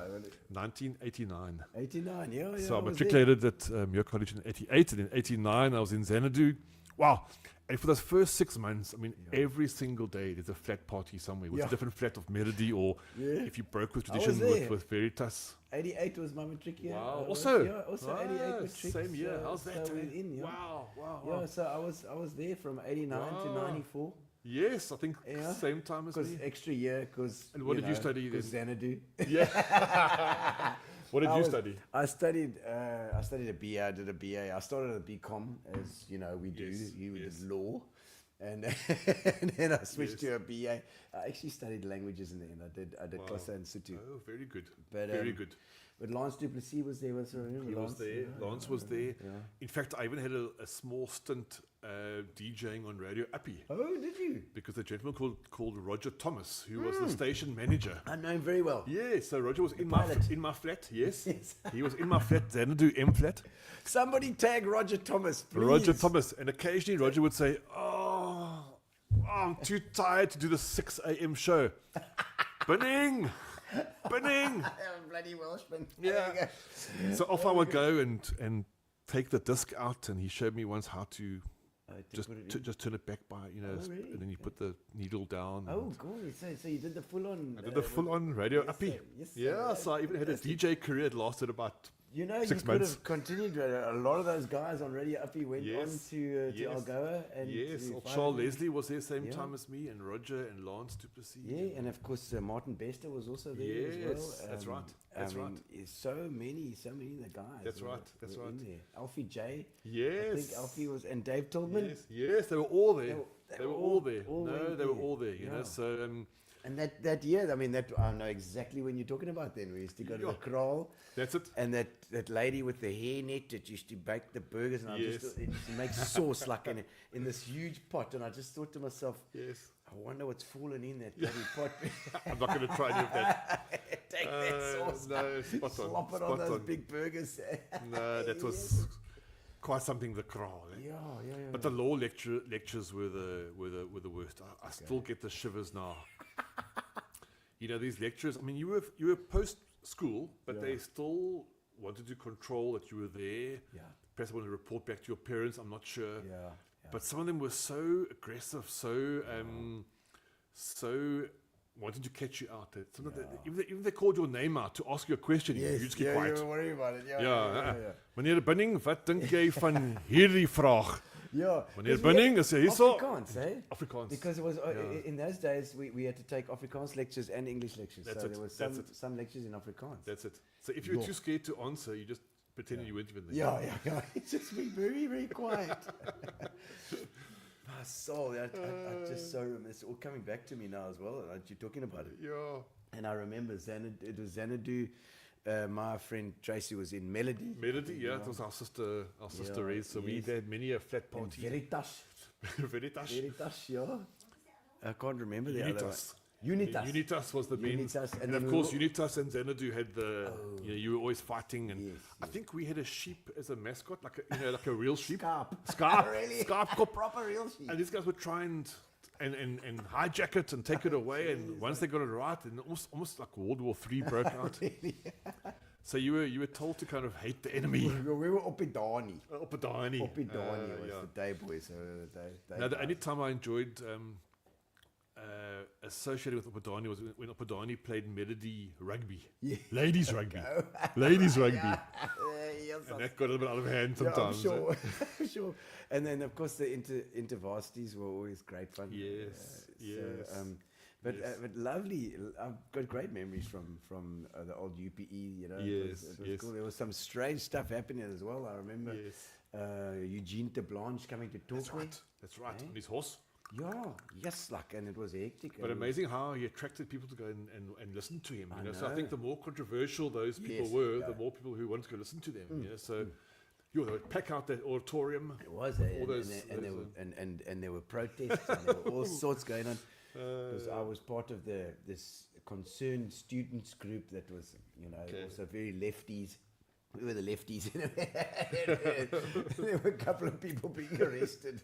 1989. 89, yeah. So I matriculated at Muir College in 88, and in 89 I was in Xanadu. Wow. And for those first 6 months, I mean, every single day there's a flat party somewhere with a different flat of melody, or if you broke with tradition with Veritas. 88 was my matric year. Wow. Also 88 matric. Same year. How's that? So Wow. Yeah, so I was there from 89 to 94. Yes, I think same time as me. Because extra year, because. And what did you study then? Xanadu. Yeah. What did you study? I studied a BA. I did a BA. I started at BCom, as you know we do. You did law, and then I switched to a BA. I actually studied languages in the end. I did Xhosa and Sotho. Oh, very good. Very good. But Lance Duplessis was there. He was there. Lance was there. Yeah. In fact, I even had a small stint DJing on Radio Appy. Oh, did you? Because a gentleman called Roger Thomas, who was the station manager. I know him very well. Yeah, so Roger was in my flat. Yes. He was in my flat, Xanadu M flat. Somebody tag Roger Thomas, please. Roger Thomas. And occasionally Roger would say, oh, I'm too tired to do the 6 a.m. show. Binning! Bloody Welshman. Yeah. So off I would go and take the disc out, and he showed me once how to just turn it back by, really? And then you put the needle down. Oh, good. So you did the full on. I did the full on Radio Appy. Yes, yeah. So I even had a DJ career. It lasted about You know, 6 you could months. have continued. A lot of those guys on Radio Uppy went Yes. on to Yes. Algoa. And Yes, to old Five Charles Rivers. Leslie was there same Yeah. time as me, and Roger and Lance Duplessis. Yeah, and of course Martin Bester was also there as Yes, well. that's right, that's I mean, right. it's so many of the guys. That's were- right, that's were in right. there. Alfie J. Yes. I think Alfie was, and Dave Tillman. Yes, they were all there. They were all there. all No, went they were there. all there. You know, Yeah. so And that year, I mean, that I know exactly when you're talking about. Then we used to go to the Yeah. kraal, that's it. and that lady with the hairnet that used to bake the burgers, and Yes. it makes sauce like in this huge pot, and I just thought to myself, Yes. I wonder what's fallen in that bloody pot. I'm not going to try any of that. Take that sauce, No, spot on. slop it spot on those on. big burgers. No, that was quite something. The kraal. Eh? Yeah. But the law lectures were the worst. I still get the shivers now. You know, these lectures. I mean, you were post school, but they still wanted to control that you were there. Yeah. Perhaps wanted to report back to your parents. I'm not sure. Yeah. But some of them were so aggressive, so wanting to catch you out. That some of even they called your name out to ask you a question, you just keep quiet. You worry about it. Ja, meneer Bunning, wat dink jy van hierdie vraag? Yeah. Meneer Bunning, is hy hierso? Afrikaans, eh? Afrikaans. Because it was in those days we had to take Afrikaans lectures and English lectures. That's so it, there was that's it. some lectures in Afrikaans. That's it. So if you're too scared to answer, you just pretended you weren't even there. Yeah. It's just be very, very quiet. My soul, I just so remember. It's all coming back to me now as well. You're talking about it. Yeah. And I remember it was Xanadu. My friend Tracy was in Melody. Melody, yeah, it was our sister raised. So we had many a flat And party. Veritas. Veritas. Yeah. I can't remember the other one. Unitas. Unitas. Unitas was the main. Unitas, and And then of we course, were- Unitas and Xanadu had the. You were always fighting, and Yes, I think we had a sheep as a mascot, like a real sheep. Scarp. Really? Scarp. Proper real sheep. And these guys would try and hijack it and take it away. And once they got it right, and almost like World War III broke out. So you were told to kind of hate the enemy. We were Opidani. Opidani. Opidani was the day boys. Now, the only time I enjoyed associated with Opidani was when Opidani played Melody Rugby. Yeah. Ladies Rugby. Ladies Rugby. Yes, And that got a little bit out of hand sometimes. Yeah, I'm sure. And then, of course, the intervarsities were always great fun. Yes, yes. But lovely. I've got great memories from the old UPE. You know, Yes, it was yes. cool. There was some strange stuff happening as well. I remember Eugene de Blanche coming to talk. That's right. Eh? On his horse. Yeah, yes, and it was hectic. But and amazing how he attracted people to go and listen to him. You know? So I know. think the more controversial those people Yes, were, yeah. the more people who wanted to go listen to them. You know? So they would pack out that auditorium. It was, all those, and there were protests and there were all sorts going on. Because I was part of this concerned students group that was, also very lefties. We were the lefties. There were a couple of people being arrested.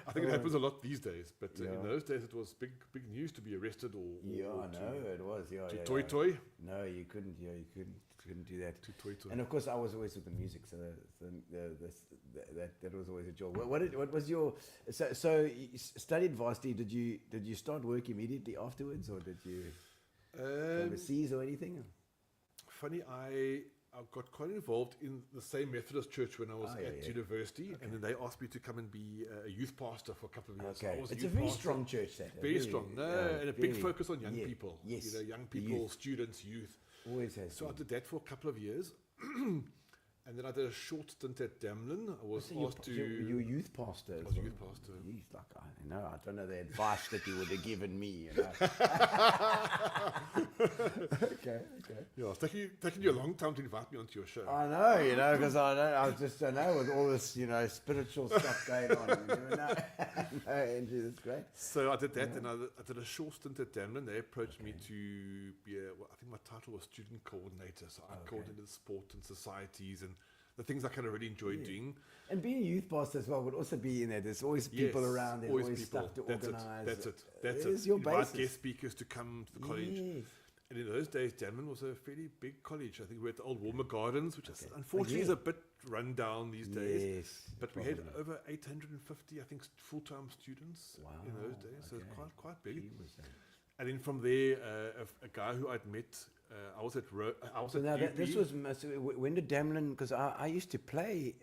I think it happens a lot these days, but in those days it was big news to be arrested or It was. toy. No, you couldn't. Yeah, you couldn't do that. To toy. And of course, I was always with the music, so that was always a joy. What was your so you studied varsity? Did you start work immediately afterwards, or did you go overseas or anything? Funny, I got quite involved in the same Methodist church when I was at university, and then they asked me to come and be a youth pastor for a couple of years. Okay, So I was it's a youth very pastor. strong church. That Very strong. And a big very- focus on young people. Yes, Young people, youth. students, youth. Always has. So I did that for a couple of years. And then I did a short stint at Damlin. I was asked to... You were youth pastor. I was a youth pastor. He's like, I don't know the advice that you would have given me. Okay. Yeah, it's taking you a long time to invite me onto your show. I know, because I just don't know with all this, spiritual stuff going on. No, Andrew, that's great. So I did that, and I did a short stint at Damlin. They approached me to be I think my title was student coordinator. So I coordinated sport and societies and the things I kind of really enjoyed doing. And being a youth pastor as well would also be in there. There's always people around. There's always people. stuff to organise. That's it. It's your Invite basis. guest speakers to come to the college. Yes. And in those days, Damlin was a fairly big college. I think we were at the old Walmer Gardens, which is unfortunately is a bit run down these days. Yes, But we had over 850, I think, full-time students in those days. So it's quite big. And then from there, a guy who I'd met, I was at UP. This was when did Damlin? Because I used to play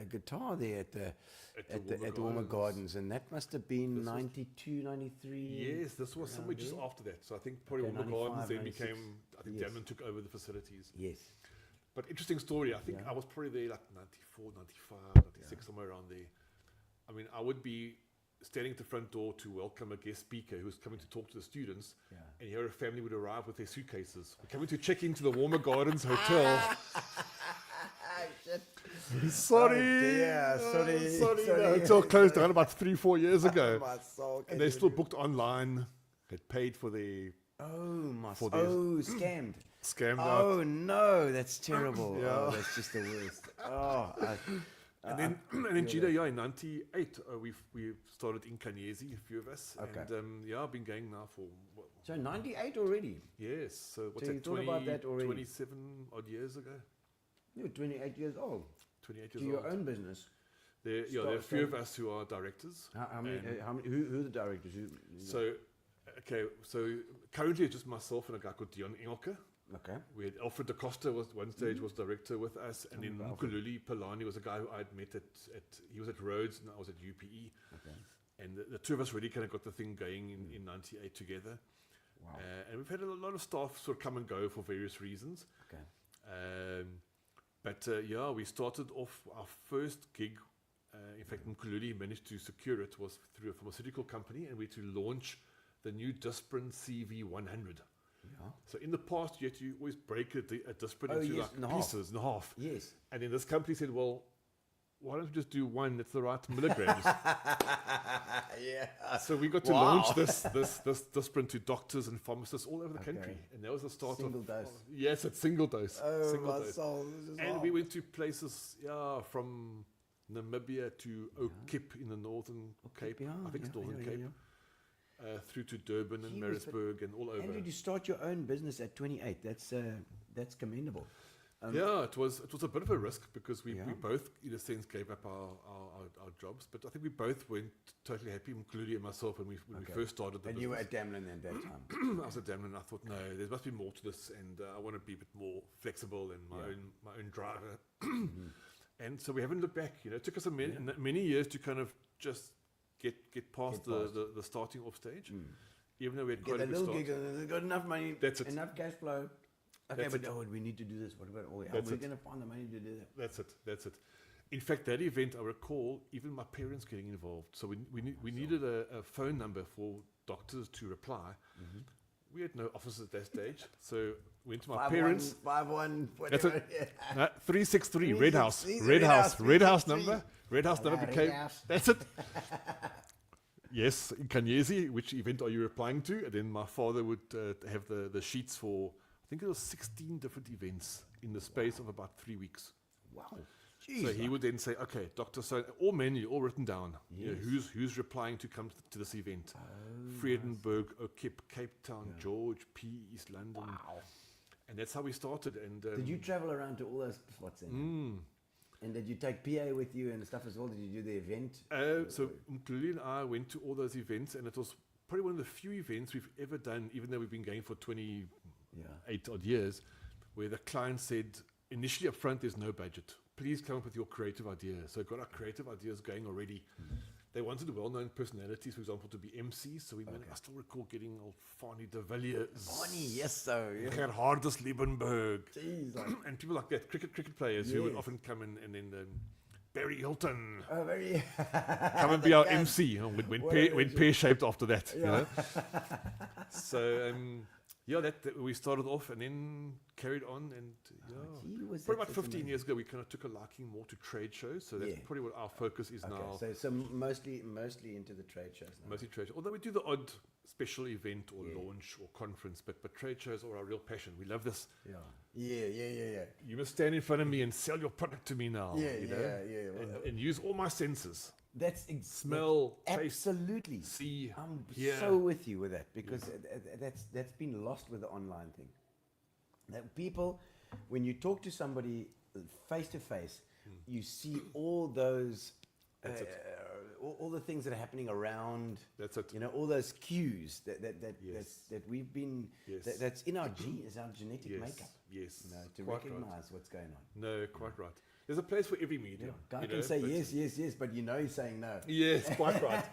guitar there at the Warmer Gardens, and that must have been 92, 93. Yes, this was somewhere just after that. So I think probably Warmer Gardens then became. I think Damlin took over the facilities. Yes. But interesting story. I think I was probably there like 94, 95, 96, somewhere around there. I mean, I would be standing at the front door to welcome a guest speaker who was coming to talk to the students, and here a family would arrive with their suitcases. We're coming to check into the Warmer Gardens Hotel. Sorry. Sorry. The hotel closed down about 3-4 years ago. My soul, And they still booked online. Had paid for the... scammed. Scammed out. Oh, no, that's terrible. Oh, that's just the worst. And then Gino, in 98, we started Inkanyezi, a few of us. Okay. And I've been going now for... So 98 already? Yes. So what's So that, you thought about that already? 27 odd years ago? You were 28 years old. 28 To years your old. own business. There are a few of us who are directors. How many, who are the directors? So currently it's just myself and a guy called Dion Engelke. Okay. We had Alfred da Costa was one stage was director with us, and then Mkululi Palani was a guy who I'd met he was at Rhodes and I was at UPE. Okay. And the two of us really kind of got the thing going in 98 together. Wow. And we've had a lot of staff sort of come and go for various reasons. Okay. But we started off our first gig. In fact, Mkululi managed to secure it, was through a pharmaceutical company, and we had to launch the new Disprin CV100. Yeah. So in the past, you had to always break a Disprin into like pieces in half. Yes. And then this company said, well, why don't we just do one that's the right milligrams? Yeah. So we got to launch this Disprin to doctors and pharmacists all over the country. And that was the start Single dose. Yes, it's single dose. Oh, single my dose. soul. And we went to places, from Namibia to Oak Cape in the Northern Cape. I think it's Northern Cape. Through to Durban and Maritzburg and all over. And did you start your own business at 28? That's commendable. It was a bit of a risk because we both, in a sense, gave up our jobs. But I think we both weren't totally happy, including myself, when we first started the business. And you were at Damlin at that time? I was at Damlin and I thought, no, there must be more to this, and I want to be a bit more flexible and my own driver. And so we haven't looked back. It took us many years to kind of just get past the starting off stage, even though we had quite a good start. Gig, got enough money, That's it. Enough cash flow. Okay, That's but we need to do this. What about all? How are we going to find the money to do that? That's it. In fact, that event, I recall, even my parents getting involved. So we needed a phone number for doctors to reply. We had no office at that stage, so went to my parents. 51, That's it. 363 Red House. Red House Number. Red House number became. That's it. Yes, Inkanyezi. Which event are you replying to? And then my father would have the sheets for. I think it was 16 different events in the space of about 3 weeks. Wow. Jeez, so he would then say, okay, Dr. So, all menu, all written down. Yes. Who's replying to come to this event? Vredenburg, Cape Town, George, P, East London. Wow. And that's how we started. And did you travel around to all those spots then? And did you take PA with you and stuff as well? Did you do the event? So Mkululi and I went to all those events, and it was probably one of the few events we've ever done, even though we've been going for 28 odd years, where the client said, initially up front, there's no budget. Please come up with your creative idea. So got our creative ideas going already. They wanted well-known personalities, for example, to be MCs. So I still recall getting old Fani de Villiers. Fani, yes, so. Gerhardus Liebenberg. Jeez. And people like that, cricket players who would often come in, and then Barry Hilton. Oh, very. Come and be our MC. Went pear-shaped after that. You know? So, we started off and then carried on, and probably about 15 years ago, we kind of took a liking more to trade shows. So that's probably what our focus is now. So mostly into the trade shows now. Mostly trade shows. Although we do the odd special event or launch or conference, but trade shows are our real passion. We love this. Yeah. You must stand in front of me and sell your product to me now. And use all my senses. That's smell, taste, absolutely. See, I'm hear. so with you with that, because that's been lost with the online thing. That people, when you talk to somebody face to face, you see all those all the things that are happening around. That's it. You know, all those cues that Yes. that we've been. Yes. That's in our gene, is our genetic Yes. makeup. Yes. You know, to Quite recognize right. what's going on. No, quite right. There's a place for every medium. Guy you can know, say but- yes, but you know he's saying no. Yes, quite right.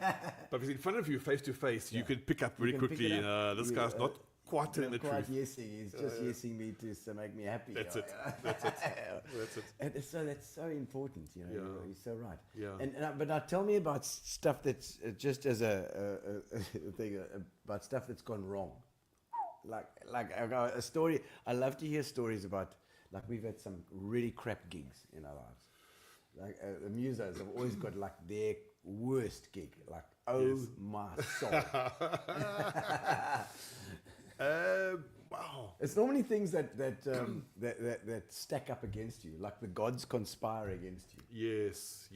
But if it's in front of you, face to face, you can pick up very can pick quickly. it up. This You, guy's not quite telling the quite truth. yesing. He's just yesing me to make me happy. That's you it. know. That's it. That's it. And so that's so important, you know. Yeah. You're so right. Yeah. But now tell me about stuff that's just as a thing about stuff that's gone wrong. Like a story. I love to hear stories about, like, we've had some really crap gigs in our lives. Like the musos have always got like their worst gig. Like, my soul. Wow. It's normally things that stack up against you, like the gods conspire against you. Yes.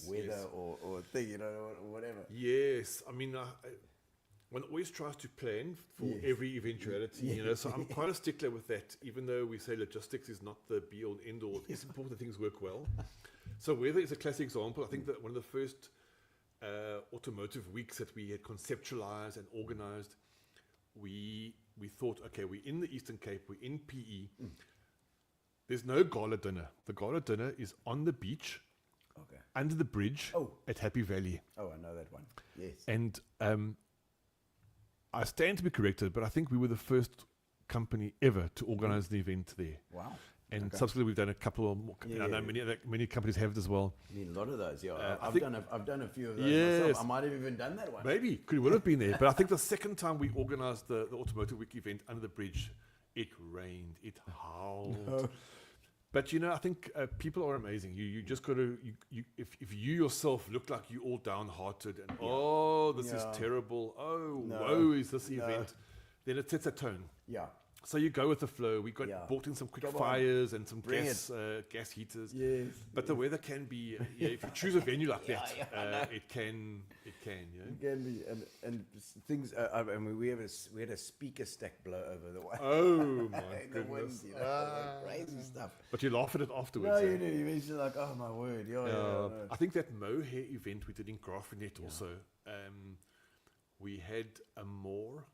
Weather yes. or thing, you know, or whatever. Yes, I mean, one always tries to plan for Yes. every eventuality, you know, so I'm quite a stickler with that, even though we say logistics is not the be-all and end-all. It's important that things work well. So weather is a classic example. I think that one of the first automotive weeks that we had conceptualized and organized, we thought, okay, we're in the Eastern Cape, we're in PE. There's no gala dinner. The gala dinner is on the beach, Okay. under the bridge at Happy Valley. Oh, I know that one. Yes. And I stand to be corrected, but I think we were the first company ever to organize an event there. Wow. And Okay. subsequently, we've done a couple of more. I know many companies have it as well. I mean, a lot of those. Yeah, I I've think- done a few of those Yes. myself. I might have even done that one. Maybe could well have been there, but I think the second time we organized the Automotive Week event under the bridge, it rained, it howled. But you know, I think people are amazing. You just got to if you yourself look like you all downhearted and this is terrible. Woe is this event. Then it sets a tone. Yeah. So you go with the flow. We brought in some quick Come on. fires and some Bring gas heaters. Yes. But the weather can be if you choose a venue like that, it can. It can be, and things. I mean, we had a speaker stack blow over the way. in Oh my the wind, goodness! you know, crazy stuff. But you laugh at it afterwards. No, eh? you do. You're eventually like, oh my word, yeah. I think that mohair event we did in Grafenet also. We had a more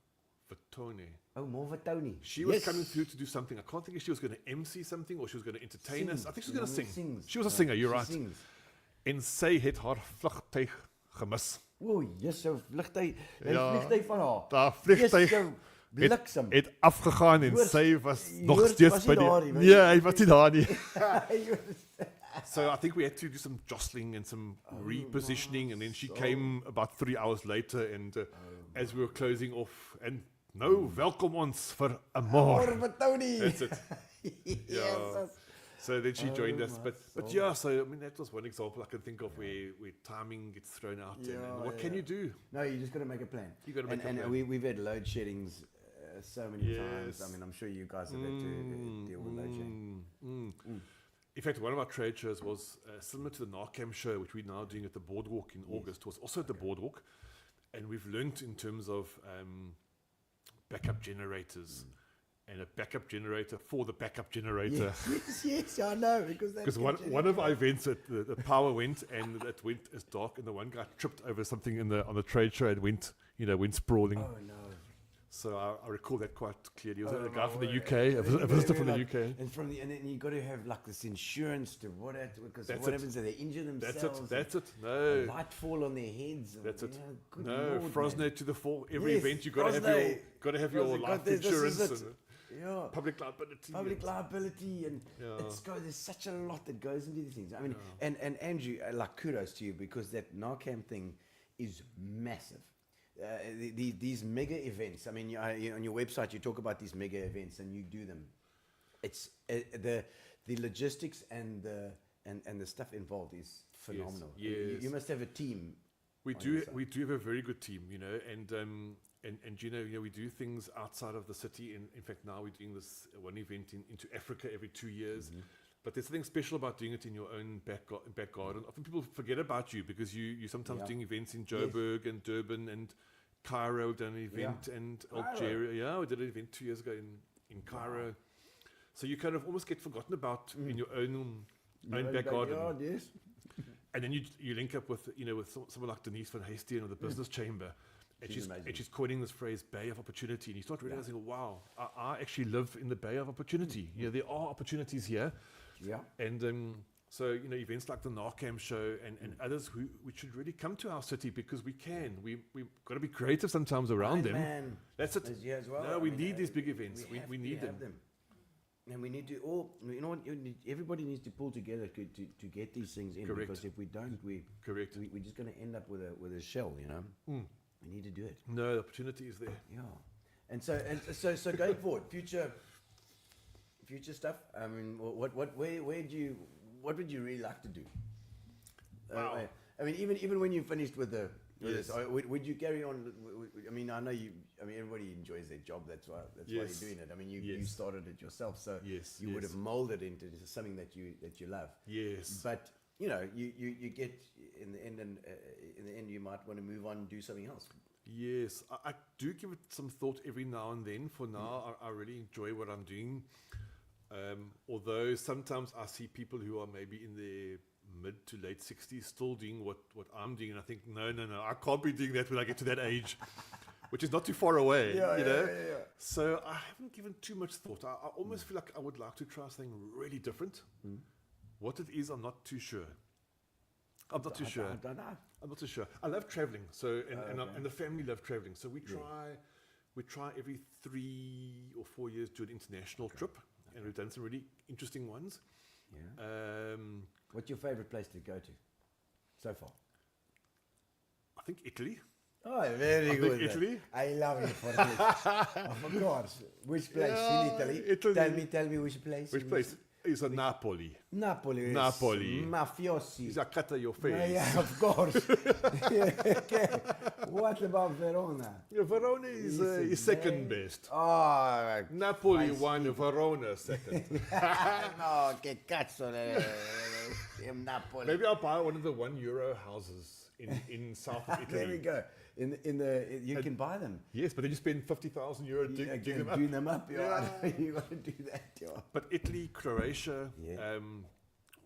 Vatone. Oh, more for Tony. She was coming through to do something. I can't think if she was going to MC something or she was going to entertain us. I think she was going to sing. Sings. She was a singer, you're She right. sings. En sy het haar vliegtuig gemis. O, yes, so vliegtuig. Ja. Vliegtuig van haar. Daar vliegtuig Yes, so bliksem. het afgegaan en Joos- sy was nog Joos steeds was by nie daar die. nie, Nee, hy was nie daar nie. So I think we had to do some jostling and some repositioning, and then she came about 3 hours later, and as we were closing off, and welkom ons vir 'n More môre. for Tony. That's it. Yes. So then she joined us, my but yeah. So I mean, that was one example I can think of where timing gets thrown out, and what can you do? No, you just got to make a plan. You gotta make a and plan. we've had load sheddings so many times. Yes. I mean, I'm sure you guys have had to deal with load shedding. In fact, one of our trade shows was similar to the Narcam show, which we're now doing at the Boardwalk in August, was also at the Boardwalk. And we've learnt in terms of backup generators and a backup generator for the backup generator. Yes, I know. Because one of our events, the power went and it went as dark, and the one guy tripped over something on the trade show and went sprawling. Oh, no. So I recall that quite clearly. It was Oh, a guy my from the word. UK, a visitor from the Like, UK. And then you got to have like this insurance to because That's what it. happens if they injure themselves? That's it. and No. light fall on their heads. That's it. You know, good No, Lord, man. Frosne to the fore. Every Yes, event you got to Frosne. have your Frosne, life this is insurance it. and Yeah. public liability. Public liability, and Yeah. there's such a lot that goes into these things. I mean, and Andrew, like, kudos to you, because that Narcam thing is massive. These mega events. I mean, you, on your website you talk about these mega events, and you do them. It's the logistics and the stuff involved is phenomenal. yes. You must have a team. We on do your side. we do have a very good team, and Gino, we do things outside of the city. In fact, now we're doing this one event into Africa every 2 years. But there's something special about doing it in your own back garden. Often people forget about you because you sometimes doing events in Joburg and Durban and Cairo. We've done an event and Algeria. Yeah, we did an event 2 years ago in Cairo. So you kind of almost get forgotten about in your own back garden. Yes. And then you link up with someone like Denise van Heestien of the Business Chamber, and she's coining this phrase "Bay of Opportunity," and you start realizing, wow, I actually live in the Bay of Opportunity. There are opportunities here. Yeah. And so events like the Narcam show and others which should really come to our city, because we can. We've got to be creative sometimes around them. Man. That's it. Yeah, as well. No, we need these big events. We need them. And we need to everybody needs to pull together to get these things in. Correct. Because if we don't, we're just going to end up with a shell, We need to do it. No, the opportunity is there. Yeah. And so going forward, future stuff. I mean, what would you really like to do? Wow. I mean, even when you finished with this, would you carry on? I mean, I know you. I mean, everybody enjoys their job. That's why you're doing it. I mean, you started it yourself, so you would have molded into something that you love. Yes. But you get in the end, you might want to move on and do something else. Yes, I do give it some thought every now and then. For now, I really enjoy what I'm doing. Although sometimes I see people who are maybe in their mid to late 60s still doing what I'm doing, and I think, no, I can't be doing that when I get to that age, which is not too far away, Yeah. So I haven't given too much thought. I almost feel like I would like to try something really different. What it is, I'm not too sure. I don't know. I'm not too sure. I love traveling, and the family love traveling. So we try every 3 or 4 years to do an international trip, and we've done some really interesting ones. Yeah. What's your favorite place to go to so far? I think Italy. Oh, very good. Italy. I love you for this. Of course. Which place in Italy? Tell me which place. Which place? It's Napoli. Napoli. Mafiosi. It's a cut of your face. Yeah, of course. Okay. What about Verona? Verona is second best. Oh, Napoli won, Verona second. No, che cazzo Napoli. Maybe I'll buy one of the €1 houses in south of Italy. There we go. You can buy them. Yes, but then you spend €50,000 doing them up. Yeah. You got to do that. Yeah. But Italy, Croatia. Yeah.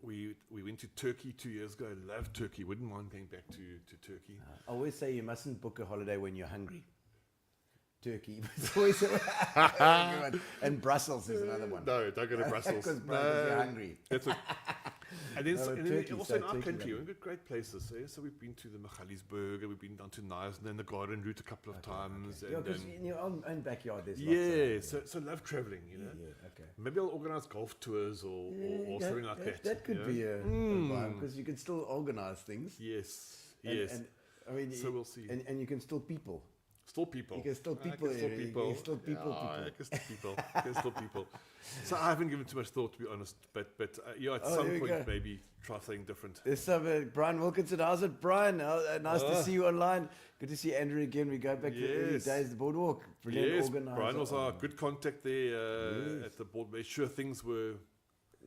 We went to Turkey 2 years ago. Loved Turkey. Wouldn't mind going back to Turkey. I always say you mustn't book a holiday when you're hungry. Turkey. It's always and Brussels is another one. No, don't go to Brussels. Because you're hungry. That's what. And then, Turkey, also in our Turkey, country, we've got great places. So we've been to the Magaliesberg, and we've been down to Nice, and then the Garden Route a couple of times. Okay. Yeah, because in your own backyard there's lots. So love traveling, Yeah, okay. Maybe I'll organize golf tours or something like that. That could be a vibe, because you can still organize things. Yes. And I mean, so we'll see. And you can still people. Still people. You can still people. I can still people. So I haven't given too much thought, to be honest. But at some point, maybe try something different. There's some Brian Wilkinson. How's it, Brian? Nice to see you online. Good to see Andrew again. We go back to the early days, the boardwalk. Brilliant organizer. Brian was our good contact there at the board. Made sure things were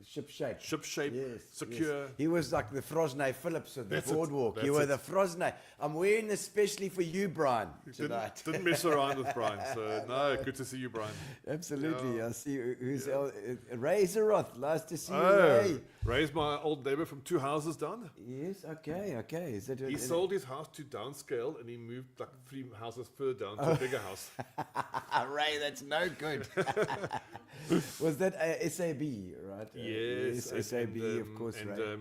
ship shape, secure. Yes. He was like the Frosnay Phillips of the boardwalk. You were the Frosnay. I'm wearing this especially for you, Brian, tonight. Didn't mess around with Brian. So good to see you, Brian. Absolutely. I see who's Ray Zeroth. Nice to see you, Ray. Ray's my old neighbor from 2 houses down. Yes. Okay. Is that he sold his house to downscale, and he moved like 3 houses further down to a bigger house. Ray, that's no good. Was that SAB, right? Yes, SAB, of course, and Ray.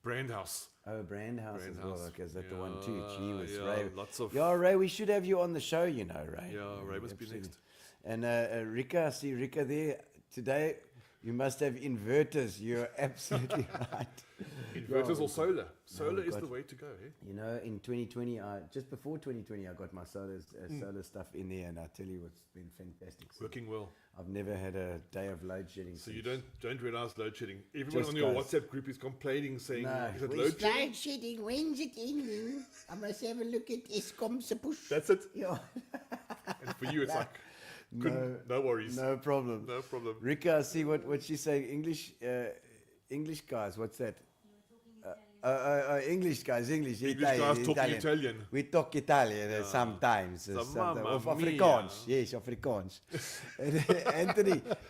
Brand House. Oh, Brand House as well. Okay, is that the one too? Gee, was Ray. Ray, we should have you on the show, Ray. Yeah, Ray must be next. And Rika, I see Rika there today. You must have inverters. You're absolutely right. Inverters or solar. Solar is the way to go. Eh? In 2020, just before 2020, I got my solar stuff in there, and I tell you, it's been fantastic. Working well. I've never had a day of load shedding. So you don't realize load shedding. Everyone on your WhatsApp group is complaining, saying, "Is it load shedding? When's it ending? I must have a look at Eskom's push." That's it. Yeah. And for you, it's like, no worries. No problem. No problem. Rika, I see what she's saying. English guys, what's that? English guys, English guys talking Italian. We talk Italian sometimes. Mamma Of mia. Afrikaans. Yes, Afrikaans.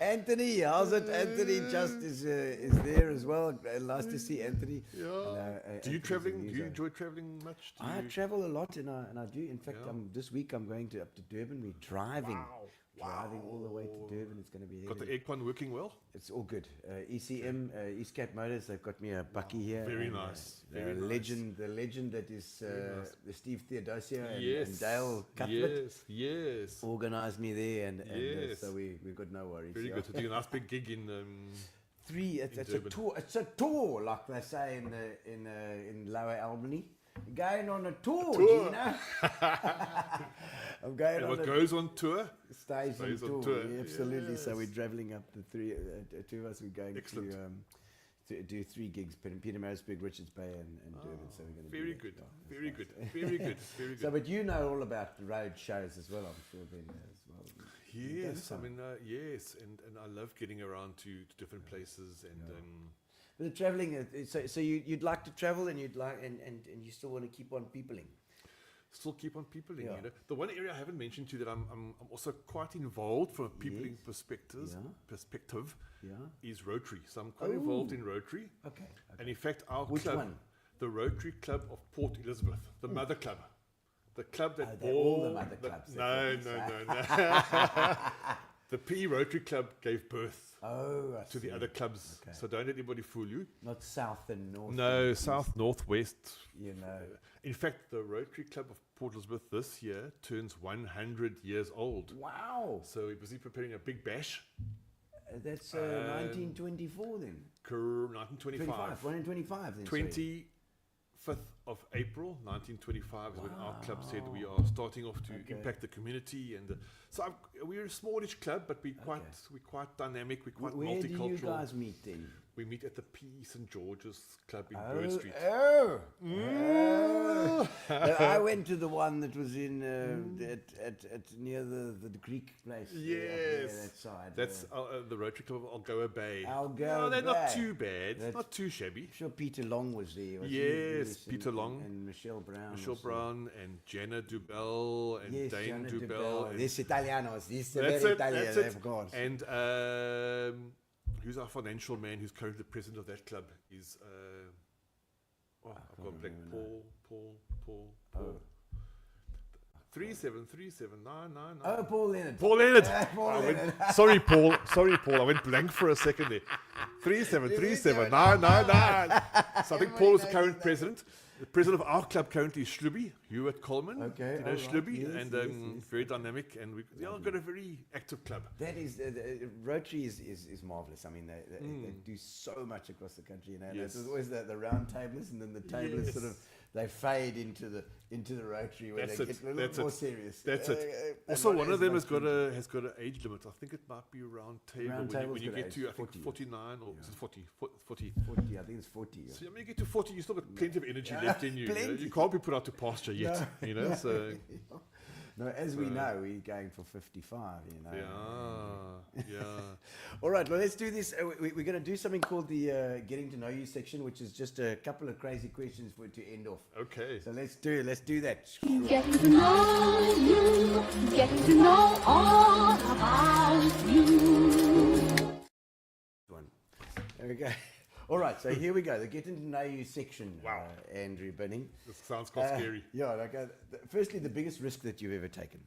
Anthony, how's it? Anthony just is there as well. Nice to see Anthony. Yeah. Do you enjoy traveling much? I travel a lot, and I do. In fact, this week I'm going up to Durban. We're driving. Driving all the way to Durban. It's going to be Got the aircon working well? It's all good. ECM, East Cape Motors, they've got me a bucky here. Very nice. The legend that is the Steve Theodosia and Yes. Dale Cuthbert Yes. organised me there, and Yes. so we've got no worries. Very good. So doing a nice big gig in It's a Durban. tour. It's a tour, like they say in Lower Albany. Going on a tour. Gino. I'm going and on what a goes on tour stays on stays on tour. tour. Yeah, absolutely. So Yes. we're traveling up the two of us. We're going Excellent. to do 3 gigs: Peter Marisburg, Richards Bay, and Durban. So we're going to Very do good. that. Yeah, Very that's good. nice. Very good. Very good. So, but you know all about the road shows as well, I'm sure, Ben, as well. You've done Yes, I some. mean, yes, and I love getting around to different places, and But the traveling, so you'd like to travel, and you'd like, and you still want to keep on peopling. still keep on peopling. Yeah. You know, the one area I haven't mentioned to you that I'm also quite involved from a peopling perspective is Rotary. So I'm quite involved in Rotary. Okay. And in fact, our Which club, one? the Rotary Club of Port Elizabeth, the mother club. The club that they're all the mother clubs, No. The PE Rotary Club gave birth to the other clubs. Okay. So don't let anybody fool you. Not south and north. No, and south, east, north, west. You know. In fact, the Rotary Club of Port Elizabeth this year turns 100 years old. Wow. So we're busy preparing a big bash. That's 1924 then. 1925. 125 then. sorry. 25th of April 1925 is when our club said we are starting off to impact the community, and so we're a smallish club, but we're quite dynamic, we're quite Where do multicultural. you guys meet then? We meet at the P. St. George's Club in Bird Street. I went to the one that was in at near the Greek place. Yes, that side. That's the Rotary Club of Algoa Bay. Algoa No, they're not Bay. too bad. That's- Not too shabby. I'm sure Peter Long was there. Was Yes, he? Peter Long. And Michelle Brown. Michelle was there. Brown and Jenna Dubell and Yes, Dane Gianna Dubell. Dubell. And This Italianos. This That's very it, Italian, that's it. of course. And who's our financial man who's currently the president of that club is I've got blank. Paul. 3737999. Oh, Paul Leonard. Paul Leonard. Paul Leonard. Sorry, Paul. I went blank for a second there. 3737999. So I think Paul is the current president. The president of our club currently is Schlubby, Hewitt Coleman. Okay, You know all right. Schlubby, Yes, and yes. very dynamic, and we've got a very active club. That is Rotary is marvelous. I mean, they do so much across the country. You know, and Yes. there's always the round tablers, and then the tablers sort of they fade into the Rotary where That's they it, get a little that's more it, serious. That's it. And Also, not one as of them much has got an age limit. I think it might be round table. Round when table's you got get age, to, I think, 40. 49 or is it 40? 40. 40, I think it's 40. Yeah. So when you get to 40, you still got plenty of energy left in you. You know? Plenty. You can't be put out to pasture yet. You know, so No, as we know, we're going for 55. You know. yeah. All right, well, let's do this. We're going to do something called the Getting to Know You section, which is just a couple of crazy questions to end off. Okay. So let's do that. Getting to know you, getting to know all about you. One. There we go. All right, so here we go. The Getting to Know You section. Wow. Andrew Binning. This sounds quite scary. Yeah. Okay. Firstly, the biggest risk that you've ever taken.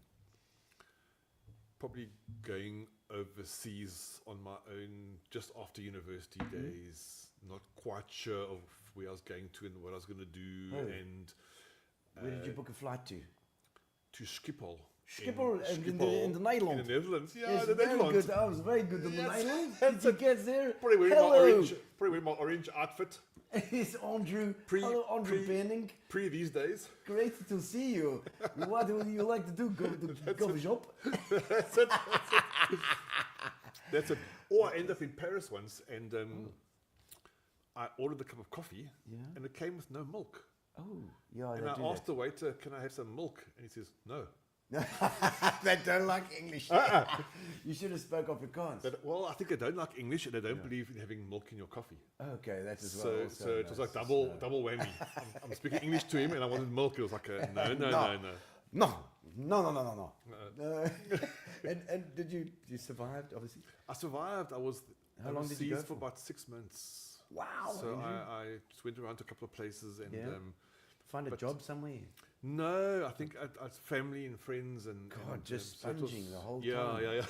Probably going overseas on my own just after university days. Not quite sure of where I was going to and what I was going to do. Oh. And Where did you book a flight to? to Schiphol. Schiphol in the Schiphol Netherlands. In the Netherlands, yeah, Yes, the very Netherlands. good. I was very good in the Yes, Netherlands. that's Did you get there? Probably wearing my orange outfit. It's Andrew. Pre- Hello, Andrew pre- Benning. Pre these days. Great to see you. What would you like to do? Go to shop? That's it. That's it. Or I ended up in Paris once, and I ordered a cup of coffee, and it came with no milk. Oh, yeah. And I asked the waiter, "Can I have some milk?" And he says, "No." They don't like English. You should have spoke Afrikaans. Well, I think they don't like English and they don't believe in having milk in your coffee. Okay, that as well. So, also, so it was like double whammy. I'm speaking English to him and I wanted milk. It was like a no. No. And did you survive? Obviously. I survived. I was How long did you go overseas for for? about 6 months. Wow. So I just went around to a couple of places and Find a job somewhere. no, I think I family and friends and God, and, just so it was- sponging the whole yeah, time. Yeah.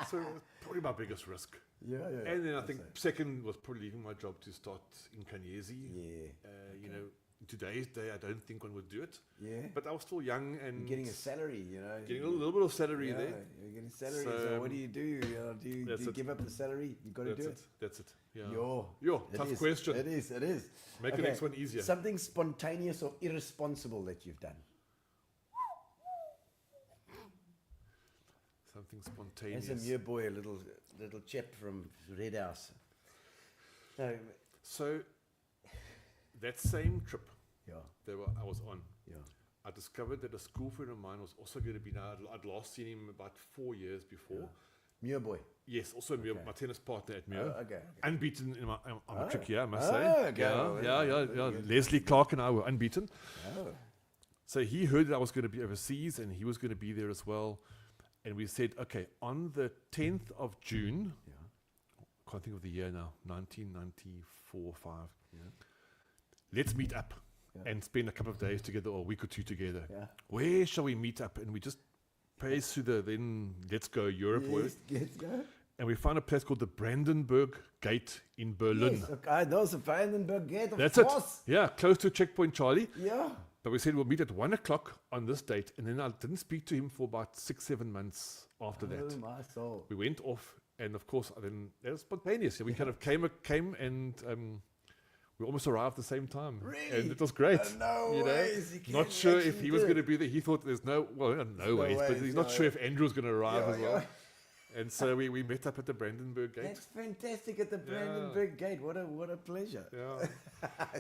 So it was probably my biggest risk. Yeah. And then I think second was probably leaving my job to start Inkanyezi. Yeah. You know, in today's day, I don't think one would do it. Yeah. But I was still young and You're getting a salary, you know. getting a little bit of salary yeah, there. You're getting salary. So, So what do you do? Do you that's it. give up the salary? You got to do it. That's it. Yeah. It Tough is. question. It is. Make the next one easier. Something spontaneous or irresponsible that you've done. Something spontaneous. As a Muir boy, a little chap from Red House. No, So that same trip yeah. I was on, Yeah. I discovered that a school friend of mine was also going to be now. I'd last seen him about 4 years before. Muir boy. Yes, also Muir, Okay. my tennis partner at Muir. Oh, okay. Unbeaten in my amateur career, I must Oh, say. okay. Yeah. Leslie Clark and I were unbeaten. Oh. So he heard that I was going to be overseas and he was going to be there as well. And we said, okay, on the 10th of June, can't think of the year now, 1994, 5. Let's meet up and spend a couple of days together or a week or two together. Yeah. Where shall we meet up? And we just paced through the then Let's Go Europe. Yes, go. And we found a place called the Brandenburg Gate in Berlin. Yes, okay, those are Brandenburg Gate, of That's course. it. Yeah, close to Checkpoint Charlie. Yeah. But we said we'll meet at 1 o'clock on this date. And then I didn't speak to him for about 6-7 months after that. Oh, my soul. We went off, and of course, then that was spontaneous. We kind of came and we almost arrived at the same time. Really? And it was great. No you know? ways, you can Not sure if actually he was do going to it. be there. He thought there's no ways, but ways, he's not no. sure if Andrew was going to arrive Yeah, as well. yeah. And so we met up at the Brandenburg Gate. That's fantastic at the Brandenburg Gate. What a pleasure. Yeah.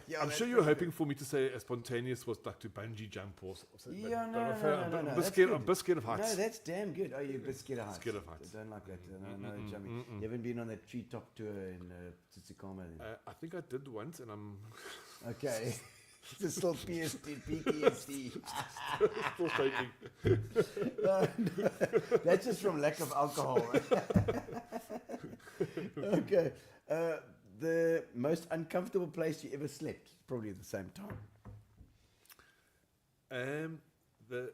Yeah, I'm that's sure you were pretty hoping for me to say as spontaneous was like to bungee jump or something. Yeah, but no, I'm afraid I'm a bit that's scared. good. I'm a bit scared of heights. No, that's damn good. Oh, you're a bit scared of heights. Scared of heights. I don't like that. No, jumping. You haven't been on that treetop tour in Tsitsikama then? I think I did once, and I'm Okay. It's still PTSD. still shaking. That's just from lack of alcohol. Okay. The most uncomfortable place you ever slept, probably at the same time. The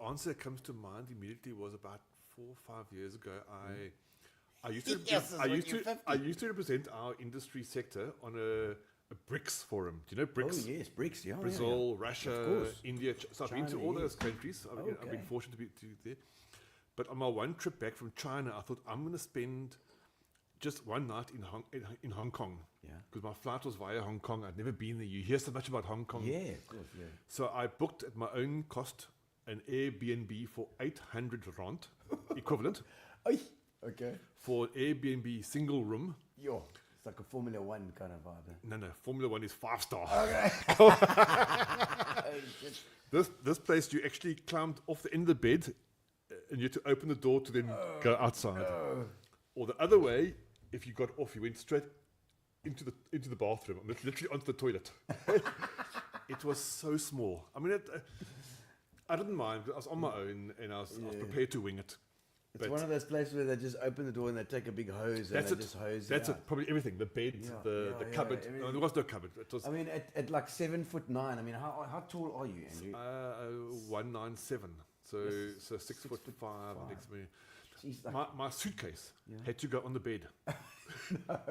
answer that comes to mind immediately was about 4 or 5 years ago. I used to Yes, I when used you're to 50. I used to represent our industry sector on a BRICS forum. Do you know BRICS? Oh, yes, BRICS, yeah. Brazil, Russia, Of course. India. So I've been to China, all yes. those countries. I've been Okay. fortunate to be there. But on my one trip back from China, I thought I'm going to spend just one night in Hong Kong. Yeah. Because my flight was via Hong Kong. I'd never been there. You hear so much about Hong Kong. Yeah, of course, yeah. So I booked at my own cost an Airbnb for 800 rand equivalent Oy. Okay. for an Airbnb single room. Yo, it's like a Formula One kind of vibe. No, Formula One is 5-star. Oh, This place, you actually climbed off the end of the bed and you had to open the door to then go outside. Or the other way, if you got off, you went straight into the bathroom, literally onto the toilet. It was so small. I mean, I didn't mind. I was on my own and I was prepared to wing it. It's one of those places where they just open the door and they take a big hose and That's they it. just hose That's it. it. Probably everything. The bed, the cupboard. No, everything. there was no cupboard. It was I mean, at like 7'9", I mean, how tall are you, Andrew? 197. So 6'5" next to me. Jeez, like, My suitcase had to go on the bed.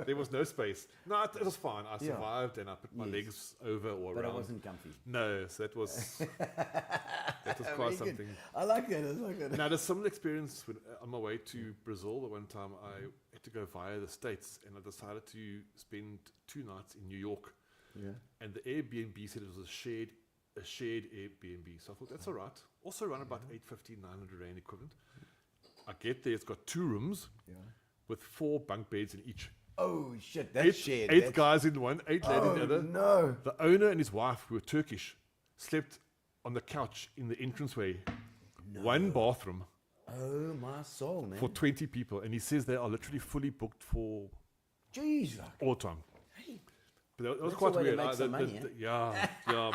There was no space. No, it was fine. I survived and I put my legs over or but around. it wasn't comfy. No, so that was quite Very good. something. I like that. I like that. Now, there's some experience when, on my way to Brazil. The one time I had to go via the States, and I decided to spend 2 nights in New York. Yeah. And the Airbnb said it was a shared Airbnb. So I thought that's all right. Also around about 850, 900 rand equivalent. I get there, it's got 2 rooms with 4 bunk beds in each. Oh, shit. That's shared. 8 guys in one, 8 ladies in the other. No. The owner and his wife, who were Turkish, slept on the couch in the entranceway, one bathroom Oh my soul, man. for 20 people, and he says they are literally fully booked for Jeez. all time. But that was That's quite the way to weird. make some money, Yeah,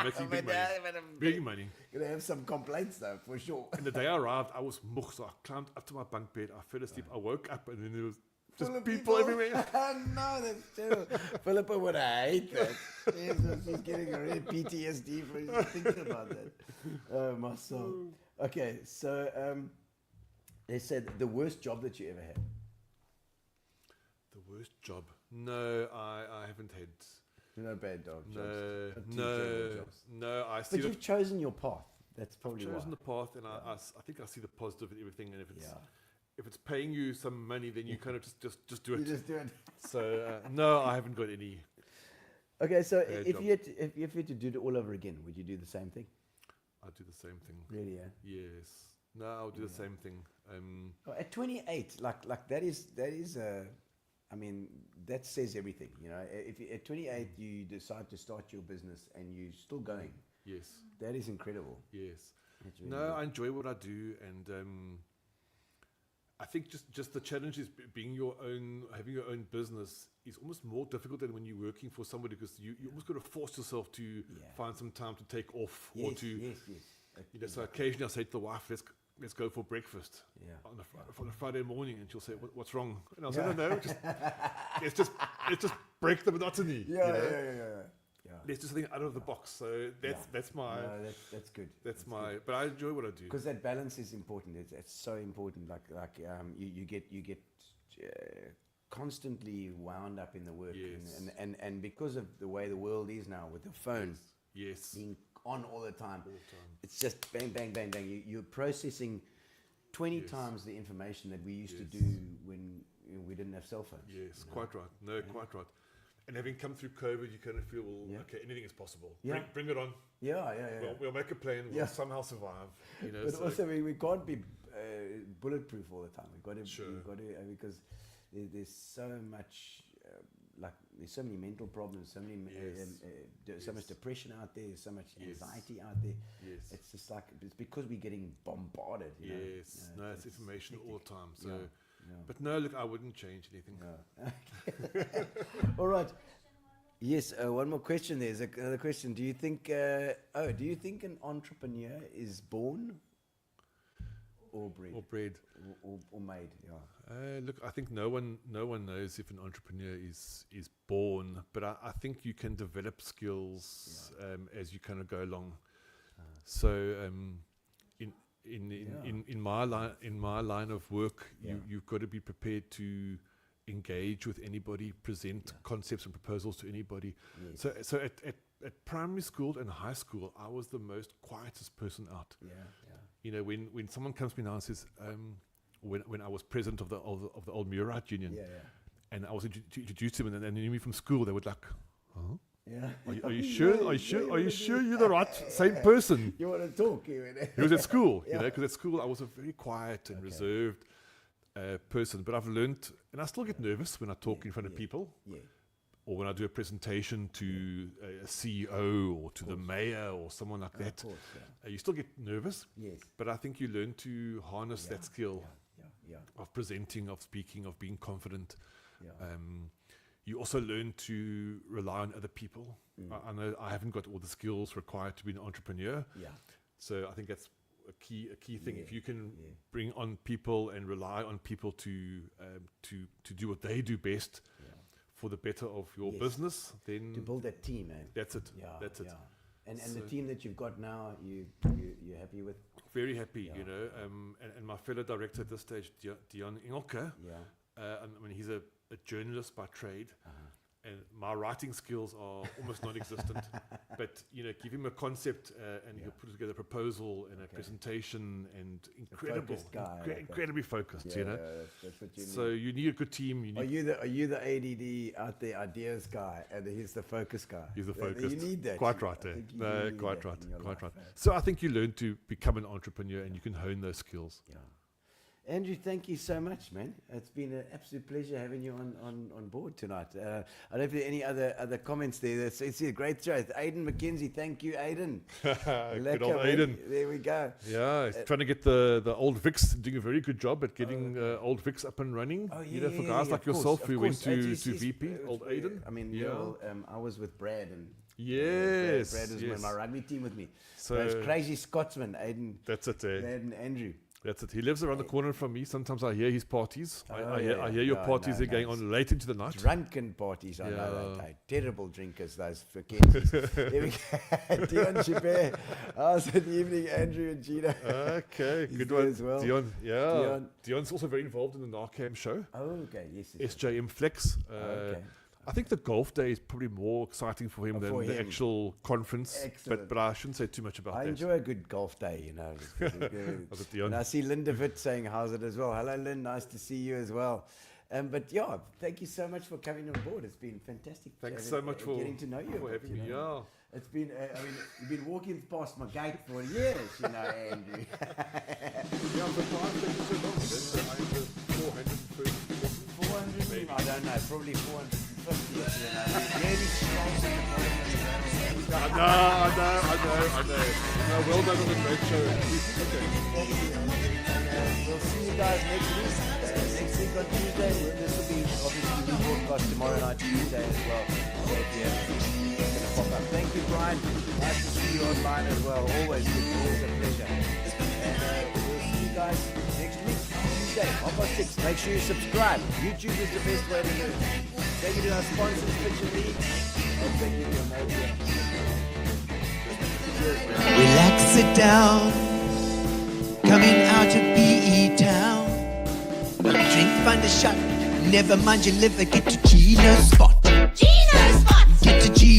making big money. Big money. Gonna have some complaints though, for sure. And the day I arrived, I was moeg, so I climbed up to my bunk bed, I fell asleep, I woke up, and then there was just Full of people everywhere. No, that's terrible. Philippa would hate that. Jesus, she's getting a real PTSD for just thinking about that. Oh, my soul. Okay, so they said the worst job that you ever had. The worst job? No, I haven't had. No bad jobs. No, Not too terrible jobs. no. I see But you've chosen your path. That's probably chosen why. the path, and I think I see the positive in everything. And Yeah. if it's paying you some money, then you kind of just do it. You just do it. So no, I haven't got any. Okay, so Bad if job. you had to do it all over again, would you do the same thing? I do the same thing. Really? Yeah. Yes. No, I'll do the same thing. Oh, at 28, like that is I mean, that says everything. You know, if at 28 you decide to start your business and you're still going, Yes. that is incredible. Yes. That's really No, good. I enjoy what I do, and I think just the challenge is having your own business is almost more difficult than when you're working for somebody, because you almost got to force yourself to find some time to take off or Yes, to yes. you know. So occasionally I say to the wife, let's go for breakfast Yeah. on a Friday morning, and she'll say, what's wrong? And I'll say, no, let's just break the monotony. Yeah, you know? yeah. Let's do something out of the box. So that's my No, that's good. that's my. But I enjoy what I do. Because that balance is important. It's so important. You get constantly wound up in the work, Yes. and because of the way the world is now with the phone Yes. being on all the time, it's just bang, bang, bang, bang. You're processing 20 times the information that we used to do when we didn't have cell phones. Yes, quite right. No, quite right. And having come through COVID, you kind of feel, okay, anything is possible. Yeah. Bring it on. Yeah. We'll make a plan. Yeah. We'll somehow survive. You know, But so also, we can't be bulletproof all the time. We've got to, Sure. because there's so much, there's so many mental problems, so many, so much depression out there, so much anxiety out there. Yes. It's just like, it's because we're getting bombarded. You know? yes, no, it's information all the time. So, Yeah. but no, look, I wouldn't change anything. No. All right. Yes, one more question. There's another question. Do you think? Do you think an entrepreneur is born or bred Or bread. or made? Yeah. Look, I think no one knows if an entrepreneur is born, but I think you can develop skills as you kind of go along. So in my line of work, you've got to be prepared to engage with anybody, present concepts and proposals to anybody. Yes. So at primary school and high school, I was the most quietest person out. Yeah. You know, when someone comes to me now and says, when I was president of the old Muir Union, and I was introduced to them, and they knew me from school, they would like, huh? Yeah. Are you sure? Are you sure you're the right same person? You want to talk? He was at school, you know, because at school I was a very quiet and reserved person. But I've learned, and I still get nervous when I talk in front of people, or when I do a presentation to a CEO or to the mayor or someone like that. Of course, You still get nervous, Yes. but I think you learn to harness that skill Yeah. of presenting, of speaking, of being confident. Yeah. You also learn to rely on other people. I know I haven't got all the skills required to be an entrepreneur. Yeah. So I think that's a key thing. If you can bring on people and rely on people to do what they do best for the better of your business, then To build that team, man. that's it. Yeah. That's it. And the So- team that you've got now, you're happy with? Very happy, you know. And my fellow director at this stage, Dion Ingelke, Yeah. I mean, he's a journalist by trade. And my writing skills are almost non-existent, but you know, give him a concept and he'll put together a proposal and a presentation, and focused guy, incredibly focused. You know, that's what you need. so you need a good team. You need, Are you the ADD out there ideas guy, and he's the focus guy? he's the You focused. need that. Quite right I there. think you No, really need quite that right. in your Quite life, right. So I think you learn to become an entrepreneur, and you can hone those skills. Yeah. Andrew, thank you so much, man. It's been an absolute pleasure having you on board tonight. I don't know if there are any other comments there. It's a great show. Aidan McKenzie, thank you, Aidan. Good old Aidan. There we go. Yeah, he's trying to get the old Vix, doing a very good job at getting old Vix up and running. Oh, You know, for guys like yourself who went to VP, old Aidan. I mean, I was with Brad and Yes, Brad was in my rugby team with me. So Those crazy Scotsman, Aidan. That's it. Eh? Brad and Andrew. That's it. He lives around the corner from me. Sometimes I hear his parties. I hear your No, parties no, are going on late into the night. Drunken parties, I know that. Terrible drinkers, those Mackenzies. There we go. Dion Chibert. How's the evening, Andrew and Gino? Okay, He's good there one. as well. Dion. Dion's also very involved in the Narcam show. Oh, okay. Yes. SJM Flex. Okay. I think the golf day is probably more exciting for him than the actual conference. Excellent. But I shouldn't say too much about that. I enjoy a good golf day, you know. And I see Linda Witt saying, how's it as well? Hello, Lynn. Nice to see you as well. But yeah, thank you so much for coming on board. It's been fantastic. Thanks so much for getting to know you. for having me. Yeah. It's been, you've been walking past my gate for years, you know, Andrew. Yeah, I'm surprised that it's so long. I'm the 400 400, I don't know, probably 450, you know. Really strong in the bottom. I know. No, well done on the great show. Okay. We'll see you guys next week. Next week on Tuesday. This will be obviously rebroadcast tomorrow night, Tuesday as well. So it's going to pop up. Thank you, Brian. Nice to see you online as well. Always good. Always a pleasure. And we'll see you guys next week, Tuesday, 6:30. Make sure you subscribe. YouTube is the best way to do it. Thank you to our sponsors, Picture Me. And thank you to Amelia. Relax, sit down. Coming out of BE town. Drink, find a shot. Never mind your liver. Get to Gino's spot. Gino spot! Get to Gino.